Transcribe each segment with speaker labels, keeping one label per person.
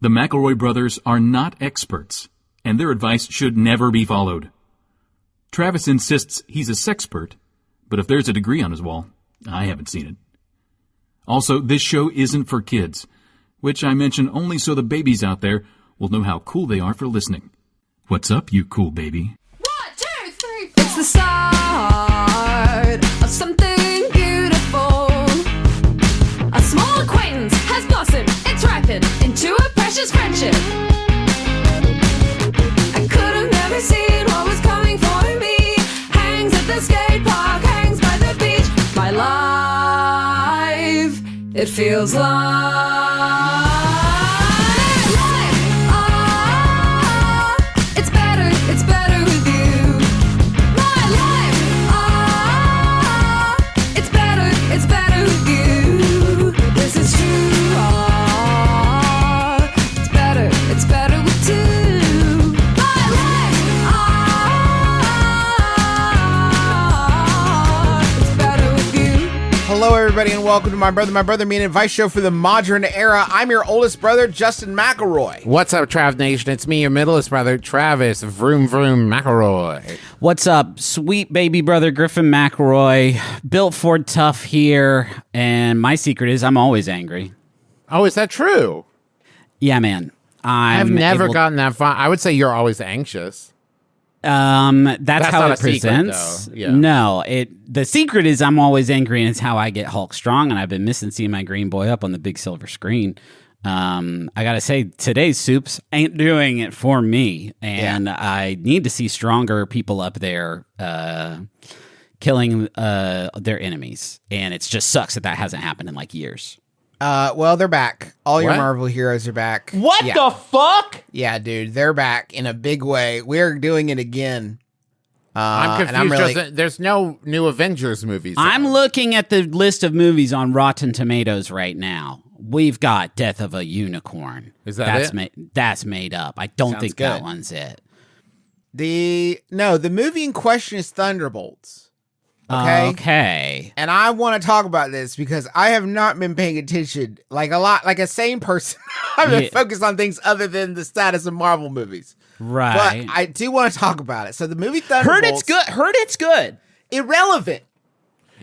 Speaker 1: The McElroy brothers are not experts, and their advice should never be followed. Travis insists he's a sexpert, but if there's a degree on his wall, I haven't seen it. Also, this show isn't for kids, which I mention only so the babies out there will know how cool they are for listening. What's up, you cool baby?
Speaker 2: 1, 2, 3, 4. It's the start of something beautiful. A small acquaintance has blossomed, it's ripened into a precious friendship. I could have never seen what was coming for me. Hangs at the skate park, hangs by the beach. My life, it feels like it's better with you. My life, it's better with you. This is true, it's better with two. My life, it's better with you.
Speaker 3: Hello, everybody, and welcome to My Brother, Me, and Advice Show for the modern era. I'm your oldest brother, Justin McElroy.
Speaker 4: What's up, Trav Nation? It's me, your middleest brother, Travis Vroom Vroom McElroy.
Speaker 5: What's up, sweet baby brother Griffin McElroy? Built Ford Tough here, and my secret is I'm always angry.
Speaker 4: Oh, is that true?
Speaker 5: Yeah, man.
Speaker 4: I've never gotten that far. I would say you're always anxious.
Speaker 5: That's how
Speaker 4: not
Speaker 5: it
Speaker 4: a secret,
Speaker 5: presents.
Speaker 4: though. Yeah.
Speaker 5: No, the secret is I'm always angry, and it's how I get Hulk strong. And I've been missing seeing my green boy up on the big silver screen. I gotta say, today's soups ain't doing it for me, and I need to see stronger people up there killing their enemies. And it just sucks that hasn't happened in like years.
Speaker 3: Well, they're back. All your
Speaker 4: What?
Speaker 3: Marvel heroes are back.
Speaker 5: What
Speaker 3: Yeah.
Speaker 5: the fuck?
Speaker 3: Yeah, dude, they're back in a big way. We're doing it again.
Speaker 4: I'm
Speaker 3: and
Speaker 4: confused. There's no new Avengers movies.
Speaker 5: I'm looking at the list of movies on Rotten Tomatoes right now. We've got Death of a Unicorn.
Speaker 4: Is that
Speaker 5: that's made up. I don't
Speaker 3: Sounds
Speaker 5: think
Speaker 3: good.
Speaker 5: that one's it.
Speaker 3: the movie in question is Thunderbolts. Okay.
Speaker 5: Okay.
Speaker 3: And I want to talk about this because I have not been paying attention like a sane person. I've been focused on things other than the status of Marvel movies.
Speaker 5: Right.
Speaker 3: But I do want to talk about it. So the movie Thunderbolts.
Speaker 5: Heard it's good.
Speaker 3: Irrelevant.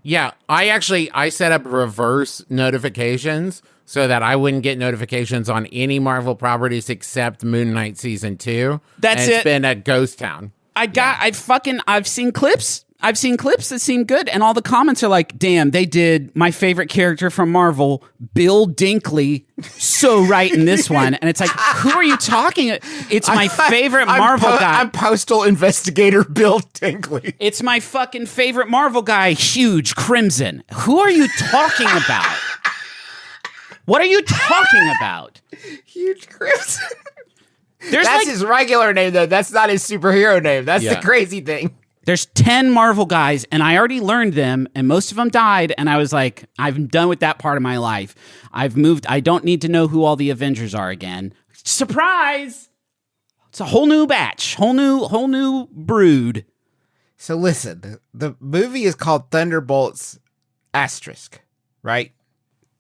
Speaker 4: Yeah, I set up reverse notifications so that I wouldn't get notifications on any Marvel properties except Moon Knight Season 2.
Speaker 5: That's
Speaker 4: and
Speaker 5: it.
Speaker 4: It's been a ghost town.
Speaker 5: I've seen clips. I've seen clips that seem good, and all the comments are like, damn, they did my favorite character from Marvel, Bill Dinkley, so right in this one. And it's like, who are you talking? It's my favorite Marvel guy.
Speaker 3: I'm postal investigator Bill Dinkley.
Speaker 5: It's my fucking favorite Marvel guy, Huge Crimson. Who are you talking about? What are you talking about?
Speaker 3: Huge Crimson.
Speaker 5: There's
Speaker 3: That's
Speaker 5: like,
Speaker 3: his regular name, though. That's not his superhero name. That's the crazy thing.
Speaker 5: there's 10 Marvel guys, and I already learned them, and most of them died, and I was like, I'm done with that part of my life. I've moved. I don't need to know who all the Avengers are again. Surprise! It's a whole new batch, whole new brood.
Speaker 3: So listen, the movie is called Thunderbolts asterisk, right?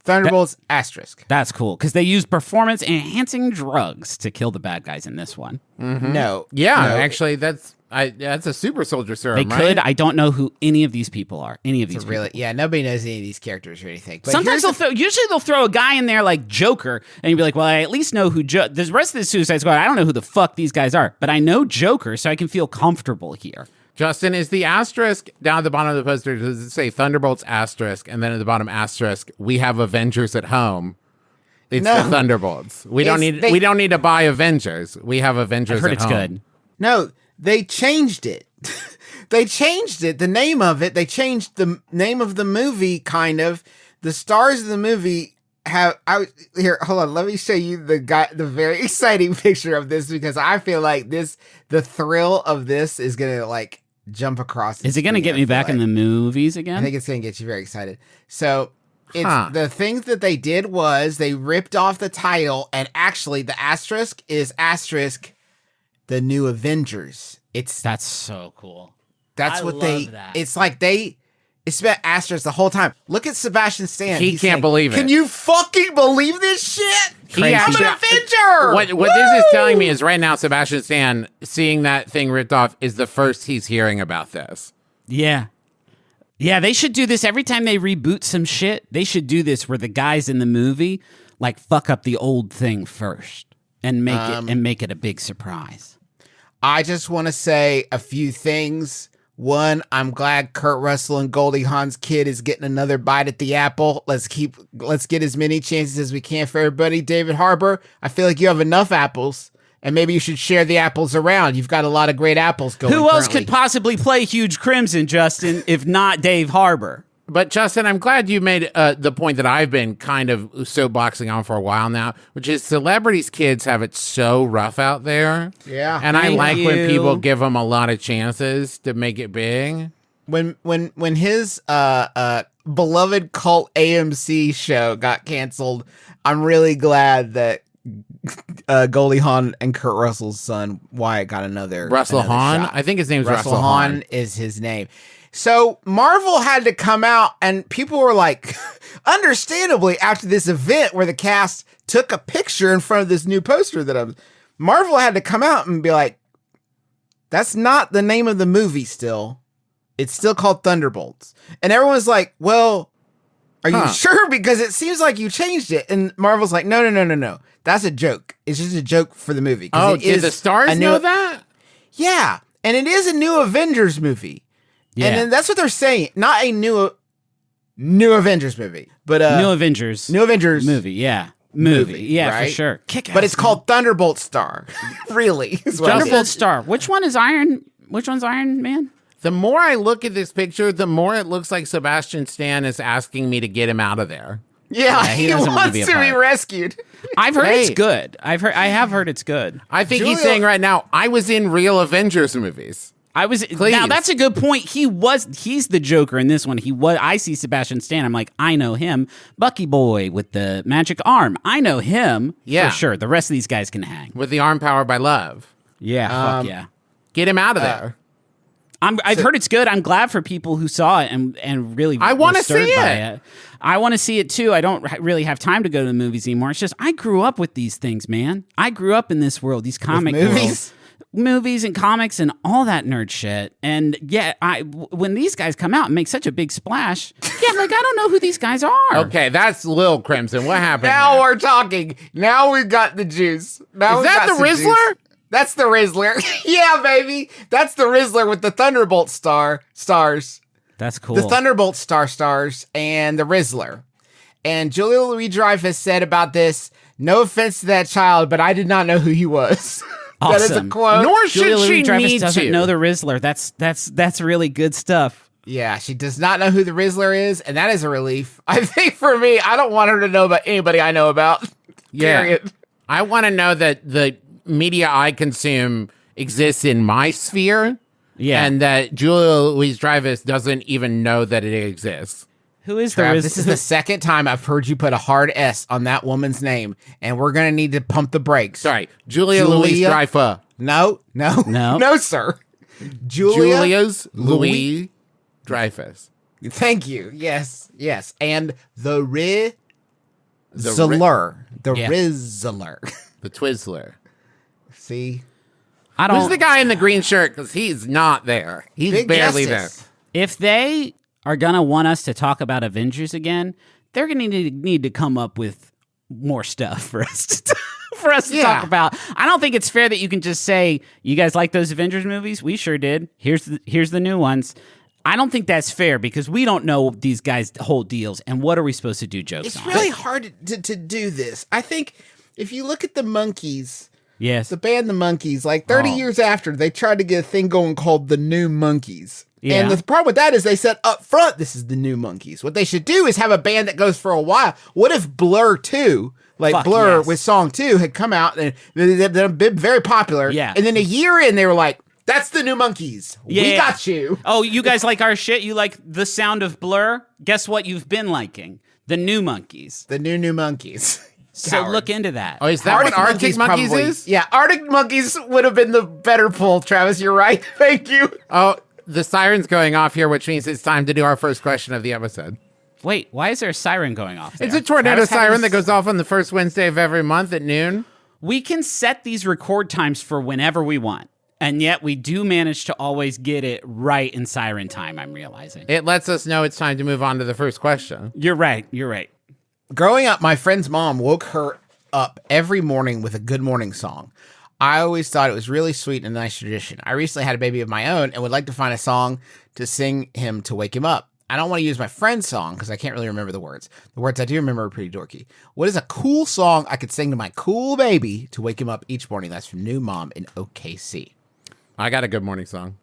Speaker 3: Thunderbolts asterisk.
Speaker 5: That's cool, because they use performance-enhancing drugs to kill the bad guys in this one.
Speaker 4: Mm-hmm.
Speaker 3: No.
Speaker 4: Actually, that's a super soldier serum,
Speaker 5: They
Speaker 4: right?
Speaker 5: could. I don't know who any of these people are. Any of these people.
Speaker 3: Really, yeah, nobody knows any of these characters or anything. But
Speaker 5: Sometimes
Speaker 3: here's
Speaker 5: usually they'll throw a guy in there like Joker, and you'll be like, well, I at least know who the rest of the Suicide Squad, I don't know who the fuck these guys are, but I know Joker, so I can feel comfortable here.
Speaker 4: Justin, is the asterisk down at the bottom of the poster, does it say Thunderbolts asterisk, and then at the bottom asterisk, we have Avengers at home? It's
Speaker 3: No.
Speaker 4: the Thunderbolts. We don't need to buy Avengers. We have Avengers
Speaker 5: I've heard
Speaker 4: at
Speaker 5: it's
Speaker 4: home.
Speaker 5: good.
Speaker 3: No, they changed it. They changed it, the name of it. They changed the name of the movie, kind of. The stars of the movie here, hold on, let me show you the very exciting picture of this, because I feel like the thrill of this is gonna like jump across.
Speaker 5: Is it going to get me back in the movies again?
Speaker 3: I think it's gonna get you very excited. So it's the things that they did was they ripped off the title, and actually the asterisk is asterisk the New Avengers.
Speaker 5: That's so cool.
Speaker 3: That's
Speaker 5: I
Speaker 3: what
Speaker 5: love that.
Speaker 3: it's like It's been asterisks the whole time. Look at Sebastian Stan.
Speaker 4: He
Speaker 3: He's
Speaker 4: can't
Speaker 3: saying,
Speaker 4: believe it.
Speaker 3: Can you fucking believe this shit?
Speaker 4: He
Speaker 3: I'm
Speaker 4: actually-
Speaker 3: an Avenger.
Speaker 4: What this is telling me is right now, Sebastian Stan seeing that thing ripped off is the first he's hearing about this.
Speaker 5: Yeah. Yeah, they should do this every time they reboot some shit. They should do this where the guys in the movie like fuck up the old thing first and make it a big surprise.
Speaker 3: I just want to say a few things. One, I'm glad Kurt Russell and Goldie Hawn's kid is getting another bite at the apple. Let's get as many chances as we can for everybody. David Harbour, I feel like you have enough apples, and maybe you should share the apples around. You've got a lot of great apples going.
Speaker 5: Who else
Speaker 3: currently.
Speaker 5: could possibly play Huge Crimson, Justin, if not Dave Harbour?
Speaker 4: But Justin, I'm glad you made the point that I've been kind of soapboxing on for a while now, which is celebrities' kids have it so rough out there.
Speaker 3: Yeah.
Speaker 4: And I
Speaker 5: Thank
Speaker 4: like when
Speaker 5: you.
Speaker 4: people give them a lot of chances to make it big.
Speaker 3: When his beloved cult AMC show got canceled, I'm really glad that Goldie Hawn and Kurt Russell's son Wyatt got another
Speaker 4: Russell Hahn?
Speaker 3: shot.
Speaker 4: I think his name's
Speaker 3: Russell
Speaker 4: Russell
Speaker 3: Hahn
Speaker 4: Hahn.
Speaker 3: is his name. So Marvel had to come out, and people were like, understandably, after this event where the cast took a picture in front of this new poster Marvel had to come out and be like, that's not the name of the movie still. It's still called Thunderbolts. And everyone's like, well, are you sure? Because it seems like you changed it. And Marvel's like, no. That's a joke. It's just a joke for the movie.
Speaker 4: Oh,
Speaker 3: it
Speaker 4: did
Speaker 3: is
Speaker 4: the stars
Speaker 3: a new-
Speaker 4: know that?
Speaker 3: Yeah. And it is a new Avengers movie.
Speaker 5: Yeah.
Speaker 3: And then that's what they're saying. Not a new Avengers movie, but
Speaker 5: New Avengers movie, yeah. Movie, yeah,
Speaker 3: right?
Speaker 5: for sure. Kick
Speaker 3: but it's called Thunderbolt Star. Really. is what it
Speaker 5: Thunderbolt
Speaker 3: is.
Speaker 5: Star. Which one's Iron Man?
Speaker 4: The more I look at this picture, the more it looks like Sebastian Stan is asking me to get him out of there.
Speaker 3: Yeah,
Speaker 5: Yeah, he
Speaker 3: he
Speaker 5: doesn't want
Speaker 3: wants
Speaker 5: to be a
Speaker 3: to be
Speaker 5: part.
Speaker 3: rescued.
Speaker 5: I've heard
Speaker 4: Hey.
Speaker 5: it's good. I have heard it's good.
Speaker 4: I think he's
Speaker 3: Julia-
Speaker 4: saying right now, I was in real Avengers movies.
Speaker 5: Now that's a good point. He's the Joker in this one. I see Sebastian Stan. I'm like, I know him. Bucky Boy with the magic arm. I know him
Speaker 4: Yeah.
Speaker 5: for sure. The rest of these guys can hang.
Speaker 4: With the arm powered by love.
Speaker 5: Yeah, fuck yeah.
Speaker 4: Get him out of there.
Speaker 5: I've heard it's good. I'm glad for people who saw it and really
Speaker 4: I wanna
Speaker 5: were stirred
Speaker 4: see
Speaker 5: by
Speaker 4: it.
Speaker 5: I want to see it too. I don't really have time to go to the movies anymore. It's just I grew up with these things, man. I grew up in this world, these comic
Speaker 3: movies?
Speaker 5: movies and comics and all that nerd shit. And yeah, when these guys come out and make such a big splash, yeah, like I don't know who these guys are.
Speaker 4: Okay, that's Lil Crimson. What happened?
Speaker 3: Now
Speaker 4: there?
Speaker 3: we're talking. Now we've got the juice. Now
Speaker 4: Is
Speaker 3: we've
Speaker 4: that
Speaker 3: got
Speaker 4: the
Speaker 3: some juice.
Speaker 4: Rizzler?
Speaker 3: That's the Rizzler. Yeah, baby. That's the Rizzler with the Thunderbolt stars.
Speaker 5: That's cool.
Speaker 3: The Thunderbolt stars and the Rizzler. And Julia Louis-Dreyfus said about this, no offense to that child, but I did not know who he was. That is a
Speaker 5: Awesome.
Speaker 3: quote.
Speaker 4: Nor
Speaker 5: Julia
Speaker 4: should she
Speaker 5: Louis-Dreyfus
Speaker 4: need
Speaker 5: doesn't
Speaker 4: to.
Speaker 5: know the Rizzler. That's really good stuff.
Speaker 3: Yeah, she does not know who the Rizzler is, and that is a relief. I think for me, I don't want her to know about anybody I know about.
Speaker 4: Yeah.
Speaker 3: Period.
Speaker 4: I want to know that the media I consume exists in my sphere.
Speaker 5: Yeah.
Speaker 4: And that Julia Louis-Dreyfus doesn't even know that it exists.
Speaker 5: Who is
Speaker 3: Trav,
Speaker 5: the
Speaker 3: this is the second time I've heard you put a hard S on that woman's name, and we're going to need to pump the brakes.
Speaker 4: Sorry, Julia
Speaker 3: Julia-
Speaker 4: Louis-Dreyfus.
Speaker 3: No. No, sir.
Speaker 4: Julia's Louis-Dreyfus.
Speaker 3: Thank you. Yes. And the Rizzler. The
Speaker 5: Yeah.
Speaker 3: Rizzler.
Speaker 4: The Twizzler.
Speaker 3: See?
Speaker 5: I don't.
Speaker 4: Who's the guy in the green shirt? Because he's not there. He's
Speaker 3: Big
Speaker 4: barely
Speaker 3: Justice.
Speaker 5: If they are gonna want us to talk about Avengers again, they're gonna need to come up with more stuff for us to talk about. I don't think it's fair that you can just say, "You guys like those Avengers movies? We sure did. Here's the new ones." I don't think that's fair because we don't know these guys' whole deals, and what are we supposed to do jokes
Speaker 3: It's
Speaker 5: on?
Speaker 3: really hard to do this. I think if you look at the Monkees,
Speaker 5: Yes.
Speaker 3: the band the Monkees, like 30 years after, they tried to get a thing going called the New Monkees.
Speaker 5: Yeah.
Speaker 3: And the problem with that is they said up front, this is the New Monkees. What they should do is have a band that goes for a while. What if Blur 2, like
Speaker 5: Fuck,
Speaker 3: Blur
Speaker 5: yes.
Speaker 3: with Song 2 had come out and they've been very popular.
Speaker 5: Yeah.
Speaker 3: And then a year in, they were like, that's the New Monkees. We
Speaker 5: Yeah.
Speaker 3: got you.
Speaker 5: Oh, you guys like our shit? You like the sound of Blur? Guess what you've been liking? The New Monkees.
Speaker 3: The New Monkees.
Speaker 5: So
Speaker 3: Cowards.
Speaker 5: look into that.
Speaker 4: Oh, is that what Arctic Monkeys
Speaker 3: probably-
Speaker 4: is?
Speaker 3: Yeah, Arctic Monkeys would have been the better pull, Travis. You're right. Thank you.
Speaker 4: Oh, the siren's going off here, which means it's time to do our first question of the episode.
Speaker 5: Wait, why is there a siren going off there?
Speaker 4: It's a tornado siren that goes off on the first Wednesday of every month at noon.
Speaker 5: We can set these record times for whenever we want, and yet we do manage to always get it right in siren time, I'm realizing.
Speaker 4: It lets us know it's time to move on to the first question.
Speaker 5: You're right.
Speaker 3: Growing up, my friend's mom woke her up every morning with a good morning song. I always thought it was really sweet and a nice tradition. I recently had a baby of my own and would like to find a song to sing him to wake him up. I don't want to use my friend's song because I can't really remember the words. The words I do remember are pretty dorky. What is a cool song I could sing to my cool baby to wake him up each morning? That's from New Mom in OKC.
Speaker 4: I got a good morning song.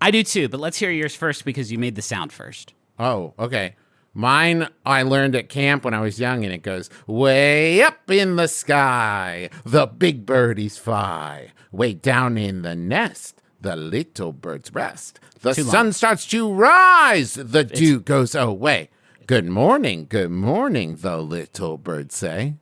Speaker 5: I do too, but let's hear yours first because you made the sound first.
Speaker 4: Oh, okay. Mine I learned at camp when I was young, and it goes, way up in the sky, the big birdies fly. Way down in the nest, the little birds rest. The sun starts to rise, the dew goes away. Good morning, the little birds say.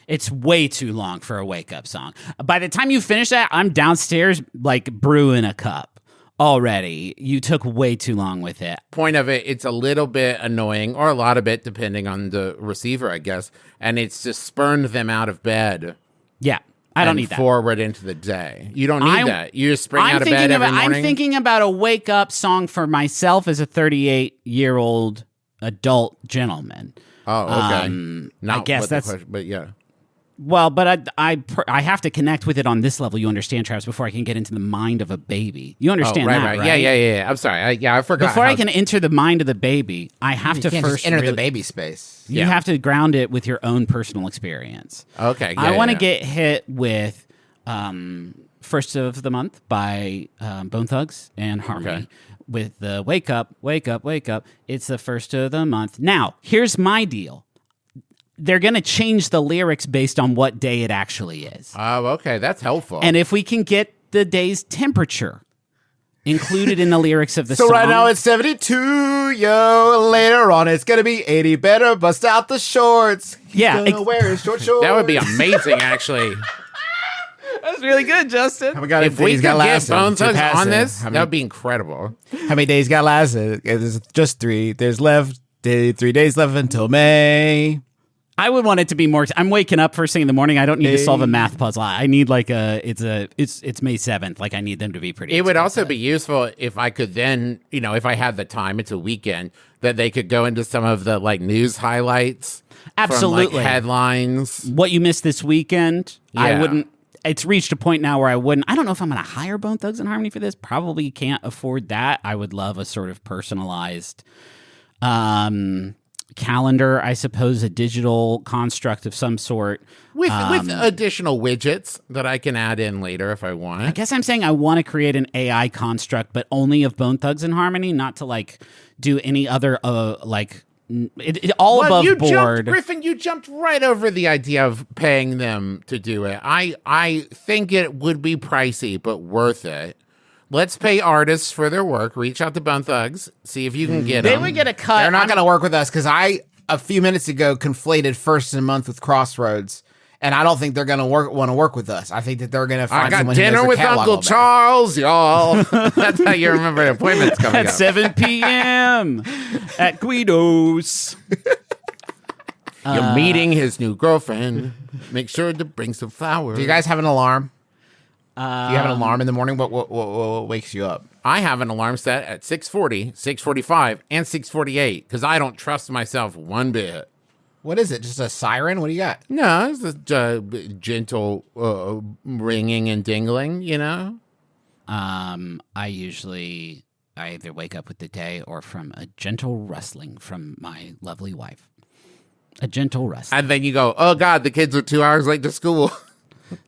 Speaker 5: It's way too long for a wake-up song. By the time you finish that, I'm downstairs, like, brewing a cup already. You took way too long with it.
Speaker 4: Point of it, it's a little bit annoying, or a lot of it, depending on the receiver, I guess. And it's just spurned them out of bed.
Speaker 5: Yeah, I don't need that.
Speaker 4: Forward into the day. You don't need that. You just spring out of bed every morning.
Speaker 5: I'm thinking about a wake-up song for myself as a 38-year-old adult gentleman.
Speaker 4: Oh, okay.
Speaker 5: I guess that's...
Speaker 4: but yeah.
Speaker 5: Well, but I have to connect with it on this level, you understand, Travis, before I can get into the mind of a baby. You understand that, right?
Speaker 4: Yeah. I'm sorry. I forgot.
Speaker 5: Before I can enter the mind of the baby, I have to first
Speaker 3: enter the baby space.
Speaker 5: You have to ground it with your own personal experience.
Speaker 4: Okay.
Speaker 5: I want to get hit with First of the Month by Bone Thugs and Harmony. Okay. With the wake up, wake up, wake up. It's the first of the month. Now, here's my deal. They're going to change the lyrics based on what day it actually is.
Speaker 4: Oh, okay. That's helpful.
Speaker 5: And if we can get the day's temperature included in the lyrics of the song.
Speaker 3: So right now it's 72, yo. Later on it's going to be 80. Better bust out the shorts.
Speaker 5: Yeah.
Speaker 3: He's gonna wear his short shorts.
Speaker 4: That would be amazing, actually.
Speaker 5: That's really good, Justin.
Speaker 4: If we could get Bone Thugs on this, that would be incredible.
Speaker 3: How many days got lasted? There's just 3. There's 3 days left until May.
Speaker 5: I would want it to be more. I'm waking up first thing in the morning. I don't need to solve a math puzzle. I need like it's May 7th. Like I need them to be pretty.
Speaker 4: It would also be useful if I could then, if I had the time, it's a weekend, that they could go into some of the like news highlights.
Speaker 5: Absolutely.
Speaker 4: From, like, headlines.
Speaker 5: What you missed this weekend.
Speaker 4: Yeah.
Speaker 5: I wouldn't. It's reached a point now where I wouldn't. I don't know if I'm going to hire Bone Thugs and Harmony for this. Probably can't afford that. I would love a sort of personalized calendar, I suppose, a digital construct of some sort.
Speaker 4: With additional widgets that I can add in later if I want.
Speaker 5: I guess I'm saying I want to create an AI construct, but only of Bone Thugs and Harmony, not to like do any other above board.
Speaker 4: Griffin, you jumped right over the idea of paying them to do it. I think it would be pricey, but worth it. Let's pay artists for their work. Reach out to Bone Thugs. See if you can get them.
Speaker 5: They would get a cut.
Speaker 3: They're not going to work with us because I, a few minutes ago, conflated First of the Month with Crossroads. And I don't think they're going to want to work with us. I think that they're going to find someone who knows
Speaker 4: dinner
Speaker 3: their
Speaker 4: with
Speaker 3: catalog
Speaker 4: Uncle Charles, y'all. That's how you remember the appointments coming
Speaker 5: at
Speaker 4: up.
Speaker 5: 7 p.m. at Guido's.
Speaker 4: You're meeting his new girlfriend. Make sure to bring some flowers.
Speaker 3: Do you guys have an alarm? Do you have an alarm in the morning? What wakes you up?
Speaker 4: I have an alarm set at 6:40, 6:45, and 6:48 because I don't trust myself one bit.
Speaker 3: What is it? Just a siren? What do you got?
Speaker 4: No, it's a gentle ringing and dingling,
Speaker 5: I either wake up with the day or from a gentle rustling from my lovely wife. A gentle rustling.
Speaker 4: And then you go, oh, God, the kids are 2 hours late to school.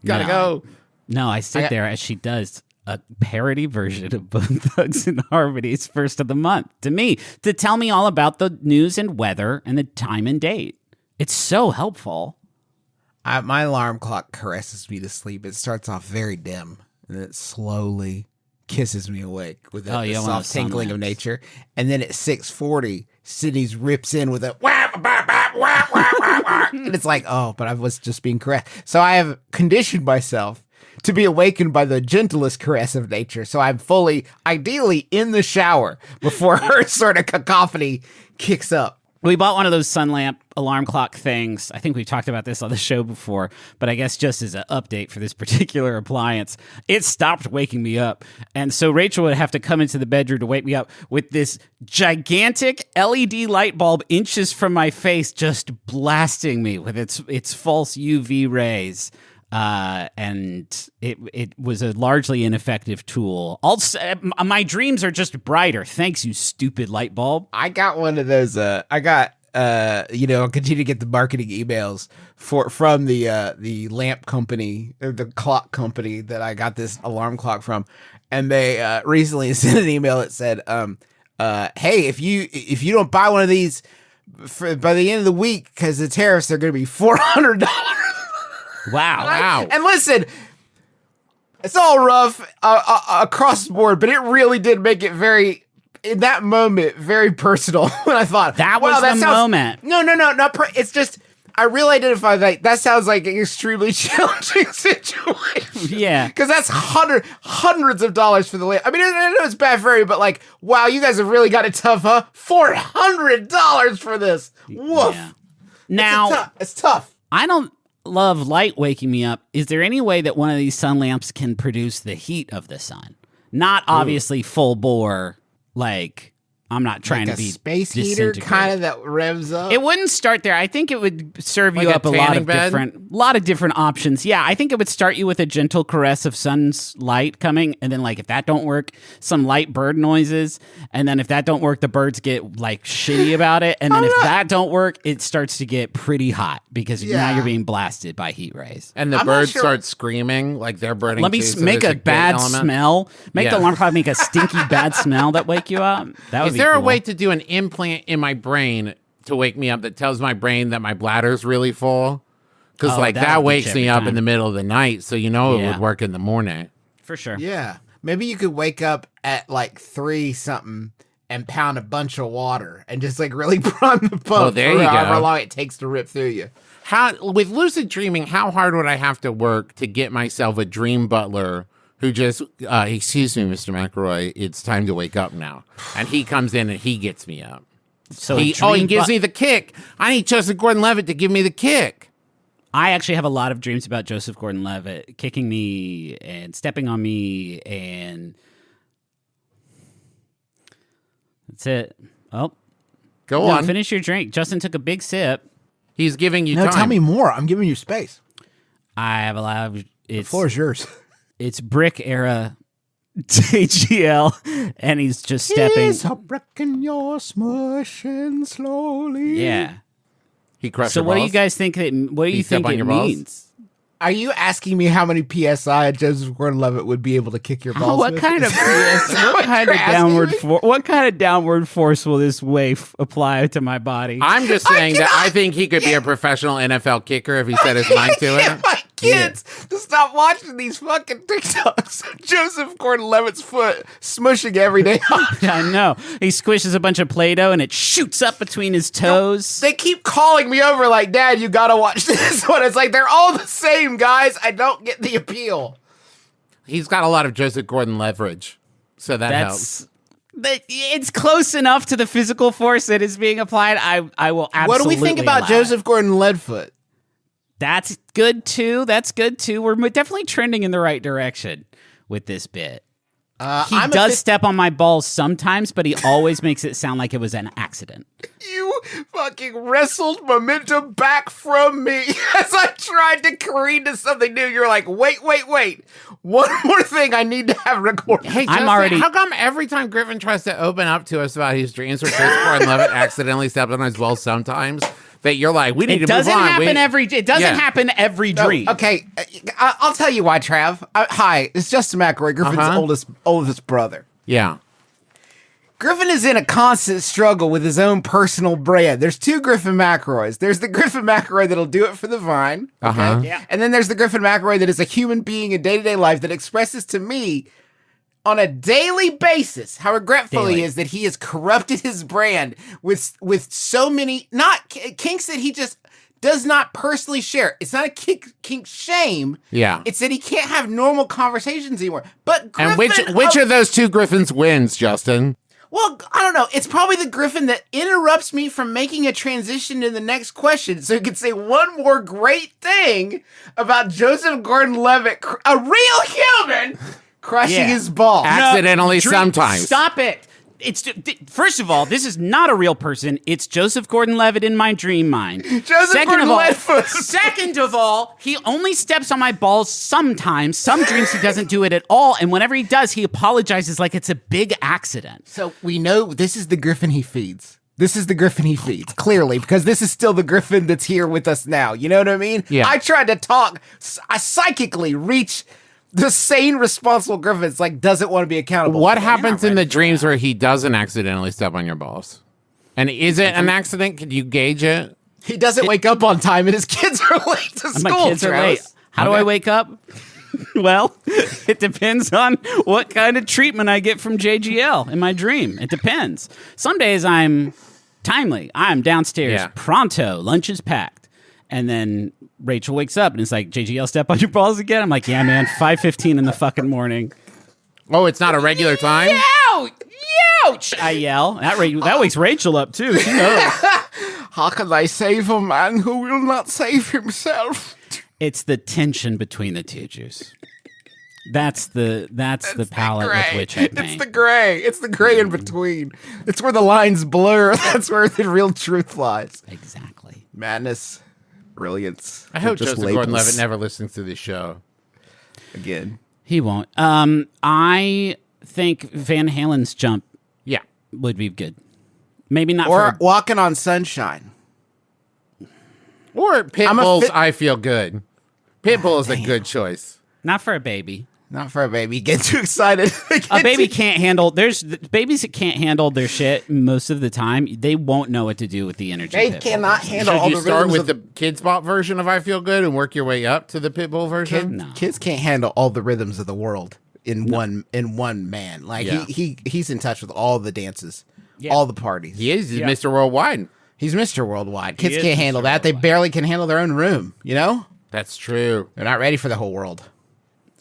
Speaker 4: Gotta go.
Speaker 5: No, I sit there as she does a parody version of Bone Thugs and Harmony's First of the Month to me to tell me all about the news and weather and the time and date. It's so helpful.
Speaker 3: My alarm clock caresses me to sleep. It starts off very dim and then it slowly kisses me awake with the soft tinkling of nature. And then at 6:40, Sydney's rips in with a whap, whap, whap, whap, whap, whap, whap. And it's like, oh, but I was just being caressed. So I have conditioned myself to be awakened by the gentlest caress of nature. So I'm fully, ideally, in the shower before her sort of cacophony kicks up.
Speaker 5: We bought one of those sun lamp alarm clock things. I think we talked about this on the show before, but I guess just as an update for this particular appliance, it stopped waking me up. And so Rachel would have to come into the bedroom to wake me up with this gigantic LED light bulb inches from my face, just blasting me with its false UV rays. And it was a largely ineffective tool. My dreams are just brighter. Thanks, you stupid light bulb.
Speaker 3: I got one of those. I'll continue to get the marketing emails from the lamp company, or the clock company that I got this alarm clock from, and they recently sent an email that said, "Hey, if you don't buy one of these by the end of the week, because the tariffs are going to be $400."
Speaker 5: Wow.
Speaker 3: And listen, it's all rough across the board, but it really did make it very, in that moment, very personal when I thought,
Speaker 5: that was the moment.
Speaker 3: No, it's just, I really identify that sounds like an extremely challenging situation.
Speaker 5: Yeah.
Speaker 3: Because that's hundreds of dollars for the lamp. I mean, I know it's bad for you, but like, wow, you guys have really got it tough, huh? $400 for this. Woof.
Speaker 5: Yeah. Now,
Speaker 3: it's tough.
Speaker 5: I don't love light waking me up. Is there any way that one of these sun lamps can produce the heat of the sun? Not obviously full bore, like I'm not trying
Speaker 3: like
Speaker 5: to be
Speaker 3: a space heater kind of that revs up.
Speaker 5: It wouldn't start there. I think it would serve
Speaker 4: Like
Speaker 5: you
Speaker 4: a
Speaker 5: up a lot
Speaker 4: tanning
Speaker 5: of
Speaker 4: bed?
Speaker 5: different options. Yeah, I think it would start you with a gentle caress of sun's light coming, and then like if that don't work, some light bird noises, and then if that don't work, the birds get like shitty about it, and then if that don't work, it starts to get pretty hot because now you're being blasted by heat rays.
Speaker 4: And the
Speaker 3: I'm not
Speaker 4: birds
Speaker 3: sure-
Speaker 4: start screaming like they're burning.
Speaker 5: Let me
Speaker 4: too, so
Speaker 5: make
Speaker 4: there's
Speaker 5: a
Speaker 4: good
Speaker 5: bad
Speaker 4: element.
Speaker 5: smell. Make
Speaker 4: Yeah.
Speaker 5: the alarm clock make a stinky bad smell that wake you up. That would
Speaker 4: Is
Speaker 5: be
Speaker 4: there a
Speaker 5: cool.
Speaker 4: way to do an implant in my brain to wake me up that tells my brain that my bladder's really full? Because
Speaker 5: Oh,
Speaker 4: like
Speaker 5: that
Speaker 4: that
Speaker 5: would
Speaker 4: wakes
Speaker 5: bitch
Speaker 4: me
Speaker 5: every
Speaker 4: up
Speaker 5: time.
Speaker 4: in the middle of the night, so you know it
Speaker 5: Yeah.
Speaker 4: would work in the morning.
Speaker 5: For sure.
Speaker 3: Yeah. Maybe you could wake up at like 3 something and pound a bunch of water and just like really prime the pump
Speaker 4: Oh, there
Speaker 3: for
Speaker 4: you
Speaker 3: however
Speaker 4: go.
Speaker 3: long it takes to rip through you.
Speaker 4: How with lucid dreaming, how hard would I have to work to get myself a dream butler who just excuse me, Mr. McElroy, it's time to wake up now. And he comes in and he gets me up.
Speaker 5: So
Speaker 4: He gives me the kick. I need Joseph Gordon Levitt to give me the kick.
Speaker 5: I actually have a lot of dreams about Joseph Gordon Levitt kicking me and stepping on me, and that's it. Oh,
Speaker 4: Go
Speaker 5: no,
Speaker 4: on.
Speaker 5: finish your drink. Justin took a big sip.
Speaker 4: He's giving you
Speaker 3: No,
Speaker 4: time.
Speaker 3: tell me more. I'm giving you space.
Speaker 5: I have a lot of
Speaker 3: The floor is yours.
Speaker 5: it's brick era JGL, and he's just stepping.
Speaker 3: He's a brick and you're smushing slowly.
Speaker 5: Yeah.
Speaker 4: He crushed
Speaker 5: So
Speaker 4: your
Speaker 5: what do you
Speaker 4: balls?
Speaker 5: guys think? What do you
Speaker 4: step
Speaker 5: think
Speaker 4: on
Speaker 5: it
Speaker 4: your balls?
Speaker 5: means?
Speaker 3: Are you asking me how many PSI Joseph Gordon-Levitt would be able to kick your balls
Speaker 5: What
Speaker 3: with?
Speaker 5: kind of what kind
Speaker 3: you're
Speaker 5: of
Speaker 3: asking me?
Speaker 5: what kind of downward force will this wave apply to my body?
Speaker 4: I'm just saying that I think he could be a professional NFL kicker if he set his mind to
Speaker 3: Get
Speaker 4: it.
Speaker 3: my kids to stop watching these fucking TikToks. Joseph Gordon-Levitt's foot smushing every day.
Speaker 5: I know. He squishes a bunch of Play-Doh and it shoots up between his toes.
Speaker 3: They keep calling me over like, Dad, you gotta watch this one. It's like, they're all the same, guys. I don't get the appeal.
Speaker 4: He's got a lot of Joseph Gordon leverage, so that helps.
Speaker 5: It's close enough to the physical force that is being applied. I will absolutely
Speaker 3: What do we think about
Speaker 5: allow
Speaker 3: Joseph
Speaker 5: it.
Speaker 3: Gordon-Levitt?
Speaker 5: That's good too. We're definitely trending in the right direction with this bit. He does step on my balls sometimes, but he always makes it sound like it was an accident.
Speaker 3: You fucking wrestled momentum back from me as I tried to careen to something new. You're like, wait. One more thing I need to have recorded.
Speaker 4: Hey, Justin,
Speaker 5: already-
Speaker 4: how come every time Griffin tries to open up to us about his dreams where Joseph Gordon-Levitt accidentally stepped on his balls sometimes, that you're like, we need
Speaker 5: It
Speaker 4: to move
Speaker 5: doesn't
Speaker 4: on.
Speaker 5: happen
Speaker 4: Yeah.
Speaker 5: happen every dream.
Speaker 3: Okay, I'll tell you why, Trav. Hi, it's Justin McElroy, Griffin's oldest brother.
Speaker 4: Yeah.
Speaker 3: Griffin is in a constant struggle with his own personal brand. There's 2 Griffin McElroys. There's the Griffin McElroy that'll do it for the Vine. Okay?
Speaker 4: Uh-huh.
Speaker 5: Yeah.
Speaker 3: And then there's the Griffin McElroy that is a human being in day-to-day life that expresses to me on a daily basis how regretful he is that he has corrupted his brand with so many, not kinks that he just does not personally share. It's not a kink shame.
Speaker 4: Yeah.
Speaker 3: It's that he can't have normal conversations anymore. But Griffin,
Speaker 4: And which of those two Griffins wins, Justin?
Speaker 3: Well, I don't know. It's probably the Griffin that interrupts me from making a transition to the next question so he can say one more great thing about Joseph Gordon-Levitt, a real human, crushing his ball.
Speaker 4: Accidentally sometimes.
Speaker 5: Stop it. First of all, this is not a real person. It's Joseph Gordon-Levitt in my dream mind. Second of all, he only steps on my balls sometimes. Some dreams he doesn't do it at all, and whenever he does, he apologizes like it's a big accident.
Speaker 3: So we know this is the Griffin he feeds. This is the Griffin he feeds, clearly, because this is still the Griffin that's here with us now. You know what I mean?
Speaker 4: Yeah.
Speaker 3: I tried to talk, I psychically reach the sane, responsible Griffins, like, doesn't want to be accountable.
Speaker 4: What happens in the dreams where he doesn't accidentally step on your balls? And is it an accident? Can you gauge it?
Speaker 3: He doesn't wake up on time and his kids are late to school.
Speaker 5: My kids are late. How do I wake up? Well, it depends on what kind of treatment I get from JGL in my dream. It depends. Some days I'm timely. I'm downstairs pronto. Lunch is packed. And then Rachel wakes up and it's like, JGL, step on your balls again? I'm like, yeah, man, 5:15 in the fucking morning.
Speaker 4: Oh, it's not a regular time?
Speaker 5: Ouch! I yell. That wakes Rachel up, too. She knows.
Speaker 3: How can I save a man who will not save himself?
Speaker 5: It's the tension between the two Jews. That's the palette with which I paint.
Speaker 3: It's the gray. It's the gray in between. It's where the lines blur. That's where the real truth lies.
Speaker 5: Exactly.
Speaker 3: Madness. Brilliance.
Speaker 4: I hope Joseph Gordon-Levitt never listens to this show.
Speaker 3: Again.
Speaker 5: He won't. I think Van Halen's Jump would be good. Maybe not
Speaker 3: or
Speaker 5: for...
Speaker 3: Walking on Sunshine.
Speaker 4: Or Pitbull's I Feel Good. Pitbull is a good choice.
Speaker 5: Not for a baby.
Speaker 3: Not for a baby. Get too excited.
Speaker 5: A baby can't handle... There's babies that can't handle their shit most of the time. They won't know what to do with the energy.
Speaker 3: They cannot handle all
Speaker 4: Should
Speaker 3: the
Speaker 4: you start
Speaker 3: rhythms
Speaker 4: with the Kids Bop version of I Feel Good and work your way up to the Pitbull version?
Speaker 3: Kids can't handle all the rhythms of the world in one man. Like he's in touch with all the dances, all the parties.
Speaker 4: He is Mr. Worldwide.
Speaker 3: He's Mr. Worldwide. Kids can't handle that. They barely can handle their own room, you know?
Speaker 4: That's true.
Speaker 3: They're not ready for the whole world.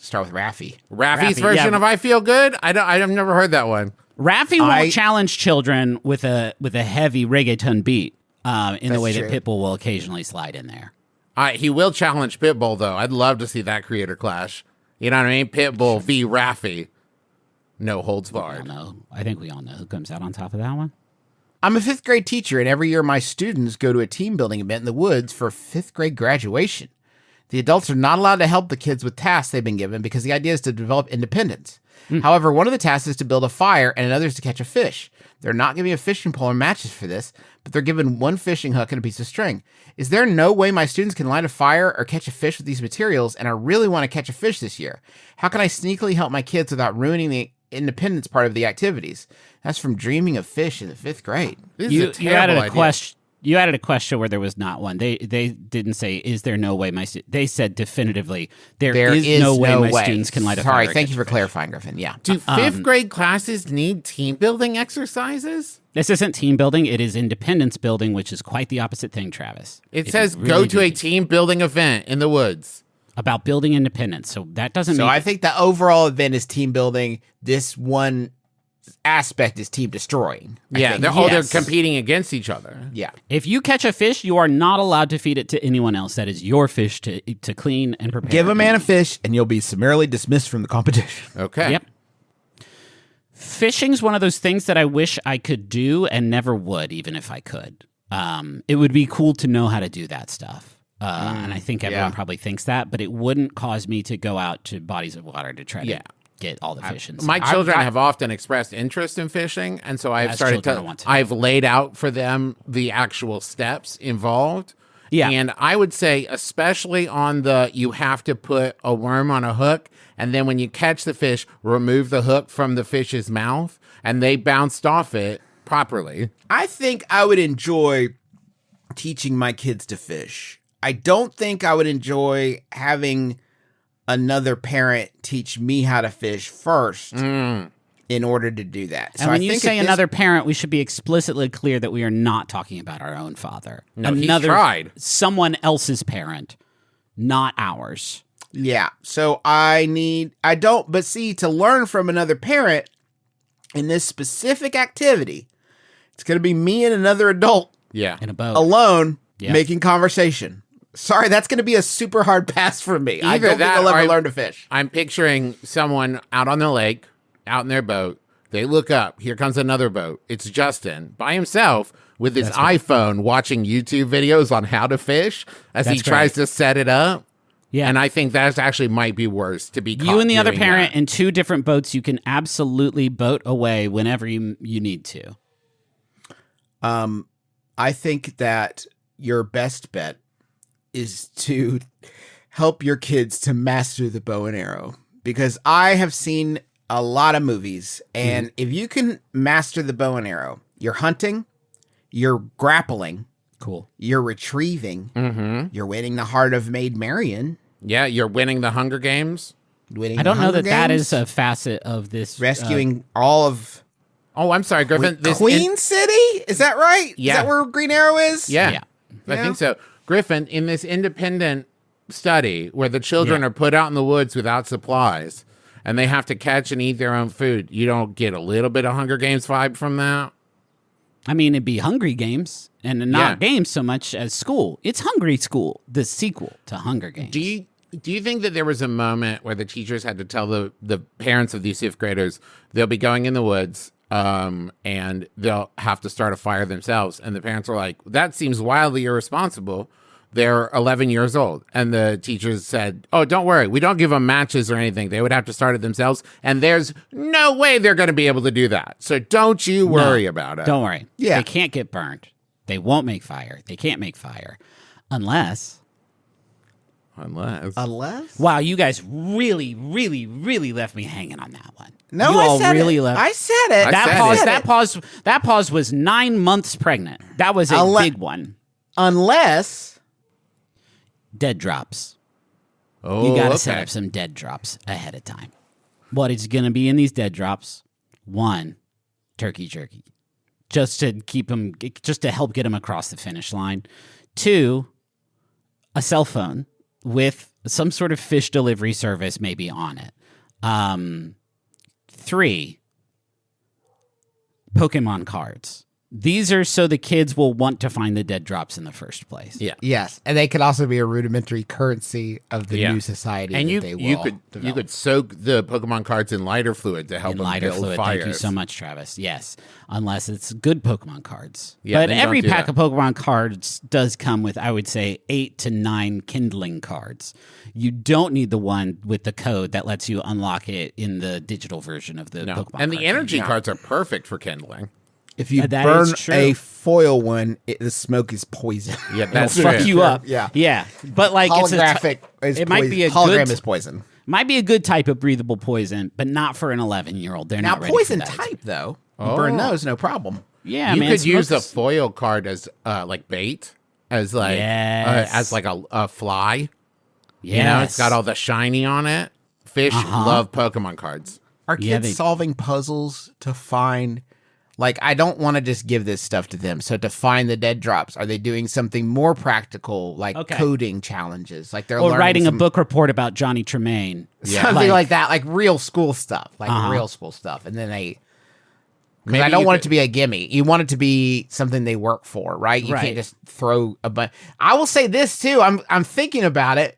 Speaker 3: Start with Raffi.
Speaker 4: Raffi's version of I Feel Good? I've never heard that one.
Speaker 5: Raffi won't challenge children with a heavy reggaeton beat in the way that Pitbull will occasionally slide in there.
Speaker 4: He will challenge Pitbull, though. I'd love to see that creator clash. You know what I mean? Pitbull v. Raffi. No holds barred.
Speaker 5: I think we all know who comes out on top of that one.
Speaker 3: I'm a 5th grade teacher, and every year my students go to a team building event in the woods for 5th grade graduation. The adults are not allowed to help the kids with tasks they've been given because the idea is to develop independence. However, one of the tasks is to build a fire and another is to catch a fish. They're not giving a fishing pole or matches for this, but they're given one fishing hook and a piece of string. Is there no way my students can light a fire or catch a fish with these materials, and I really want to catch a fish this year? How can I sneakily help my kids without ruining the independence part of the activities? That's from Dreaming of Fish in the 5th grade.
Speaker 5: You added a question. You added a question where there was not one. They didn't say, is there no way they said definitively, there is no way my students can light a fire.
Speaker 3: Sorry, thank you for clarifying, Griffin. Yeah.
Speaker 4: Do 5th grade classes need team building exercises?
Speaker 5: This isn't team building. It is independence building, which is quite the opposite thing, Travis.
Speaker 4: It says go to a team building event in the woods.
Speaker 5: About building independence. So that doesn't mean...
Speaker 3: So I think the overall event is team building. This one aspect is team destroying.
Speaker 4: They're competing against each other.
Speaker 3: Yeah.
Speaker 5: If you catch a fish, you are not allowed to feed it to anyone else. That is your fish to clean and prepare.
Speaker 3: Give a man a fish, and you'll be summarily dismissed from the competition.
Speaker 4: Okay.
Speaker 5: Yep. Fishing's one of those things that I wish I could do and never would, even if I could. It would be cool to know how to do that stuff. And I think everyone probably thinks that, but it wouldn't cause me to go out to bodies of water to try to get all the fish.
Speaker 4: My children have often expressed interest in fishing, and so I've laid out for them the actual steps involved.
Speaker 5: Yeah.
Speaker 4: And I would say, especially on you have to put a worm on a hook, and then when you catch the fish, remove the hook from the fish's mouth, and they bounced off it properly.
Speaker 3: I think I would enjoy teaching my kids to fish. I don't think I would enjoy having another parent teach me how to fish first. in order to do that.
Speaker 5: And when you say another parent, we should be explicitly clear that we are not talking about our own father.
Speaker 4: No, he's tried.
Speaker 5: Someone else's parent, not ours.
Speaker 3: Yeah. So but see, to learn from another parent in this specific activity, it's going to be me and another adult
Speaker 5: In a boat.
Speaker 3: alone making conversation. Sorry, that's going to be a super hard pass for me. I don't think I'll ever learn to fish.
Speaker 4: I'm picturing someone out on the lake, out in their boat. They look up. Here comes another boat. It's Justin by himself with his iPhone watching YouTube videos on how to fish as he tries to set it up.
Speaker 5: Yeah.
Speaker 4: And I think that actually might be worse to be caught
Speaker 5: You and the other
Speaker 4: doing
Speaker 5: parent
Speaker 4: that.
Speaker 5: in two different boats, you can absolutely boat away whenever you need to.
Speaker 3: I think that your best bet is to help your kids to master the bow and arrow, because I have seen a lot of movies, and if you can master the bow and arrow, you're hunting, you're grappling,
Speaker 5: Cool.
Speaker 3: you're retrieving, you're winning the heart of Maid Marian,
Speaker 4: Yeah, you're winning the Hunger Games.
Speaker 3: winning
Speaker 5: I don't
Speaker 3: the
Speaker 5: know
Speaker 3: Hunger
Speaker 5: that
Speaker 3: Games,
Speaker 5: is a facet of this.
Speaker 3: rescuing all of
Speaker 4: Oh, I'm sorry, Griffin.
Speaker 3: Queen City. Is that right?
Speaker 4: Yeah.
Speaker 3: Is that where Green Arrow is?
Speaker 4: Yeah,
Speaker 5: Yeah.
Speaker 4: I
Speaker 3: Yeah.
Speaker 4: think so. Griffin, in this independent study where the children are put out in the woods without supplies and they have to catch and eat their own food, you don't get a little bit of Hunger Games vibe from that?
Speaker 5: I mean, it'd be Hungry Games and not games so much as school. It's Hungry School, the sequel to Hunger Games.
Speaker 4: Do you think that there was a moment where the teachers had to tell the parents of these fifth graders they'll be going in the woods and they'll have to start a fire themselves? And the parents were like, that seems wildly irresponsible. They're 11 years old. And the teachers said, oh, don't worry. We don't give them matches or anything. They would have to start it themselves. And there's no way they're going to be able to do that. So don't you worry about it.
Speaker 5: Don't worry.
Speaker 3: Yeah.
Speaker 5: They can't get burned. They won't make fire. They can't make fire. Unless...
Speaker 3: Unless?
Speaker 5: Wow, you guys really, really, really left me hanging on that one.
Speaker 3: No,
Speaker 5: you
Speaker 3: I
Speaker 5: all
Speaker 3: said
Speaker 5: really
Speaker 3: it.
Speaker 5: left.
Speaker 3: I said it.
Speaker 5: That pause was 9 months pregnant. That was a big one.
Speaker 3: Unless
Speaker 5: Dead drops.
Speaker 4: Oh,
Speaker 5: You got to set up some dead drops ahead of time. What is going to be in these dead drops? 1, turkey jerky, just to help get them across the finish line. 2, a cell phone with some sort of fish delivery service maybe on it. 3, Pokemon cards. These are so the kids will want to find the dead drops in the first place.
Speaker 4: Yeah.
Speaker 3: yes, and they could also be a rudimentary currency of the new society.
Speaker 4: And
Speaker 3: that
Speaker 4: you
Speaker 3: they will
Speaker 4: you
Speaker 3: develop.
Speaker 4: could soak the Pokemon cards in lighter fluid to help
Speaker 5: In
Speaker 4: them
Speaker 5: lighter
Speaker 4: build
Speaker 5: fluid.
Speaker 4: fires.
Speaker 5: Thank you so much, Travis. Yes, unless it's good Pokemon cards.
Speaker 4: Yeah,
Speaker 5: but
Speaker 4: then
Speaker 5: every
Speaker 4: don't do
Speaker 5: pack
Speaker 4: that.
Speaker 5: of Pokemon cards does come with, I would say, 8 to 9 kindling cards. You don't need the one with the code that lets you unlock it in the digital version of the
Speaker 4: No.
Speaker 5: Pokemon
Speaker 4: And the
Speaker 5: card
Speaker 4: energy
Speaker 5: game.
Speaker 4: cards are perfect for kindling.
Speaker 3: If you
Speaker 5: That
Speaker 3: burn
Speaker 5: is true.
Speaker 3: a foil one, the smoke is poison.
Speaker 4: Yeah, that's
Speaker 5: Fuck
Speaker 4: true.
Speaker 5: you up.
Speaker 3: Yeah.
Speaker 5: Yeah. But like
Speaker 3: Holographic.
Speaker 5: it might be a
Speaker 3: hologram
Speaker 5: good
Speaker 3: is poison.
Speaker 5: might be a good type of breathable poison, but not for an 11-year-old. They're
Speaker 3: Now
Speaker 5: not ready
Speaker 3: poison
Speaker 5: for that.
Speaker 3: type though, you burn those, no problem.
Speaker 5: Yeah,
Speaker 4: You
Speaker 5: man.
Speaker 4: could use a
Speaker 5: smoke's-
Speaker 4: foil card as like bait, as like
Speaker 5: Yes.
Speaker 4: as like a fly.
Speaker 5: Yes.
Speaker 4: You know, it's got all the shiny on it. Fish love Pokemon cards.
Speaker 3: Are kids
Speaker 5: Yeah, they-
Speaker 3: solving puzzles to find? Like, I don't want to just give this stuff to them. So to find the dead drops, are they doing something more practical, like coding challenges? Like they're
Speaker 5: or
Speaker 3: learning
Speaker 5: writing a
Speaker 3: some-
Speaker 5: book report about Johnny Tremaine.
Speaker 3: something like that, like real school stuff, real school stuff. And then they, because
Speaker 4: Maybe
Speaker 3: I don't
Speaker 4: you
Speaker 3: want
Speaker 4: could-
Speaker 3: it to be a gimme. You want it to be something they work for, right? You
Speaker 5: Right.
Speaker 3: can't just throw a bunch. I will say this too. I'm thinking about it.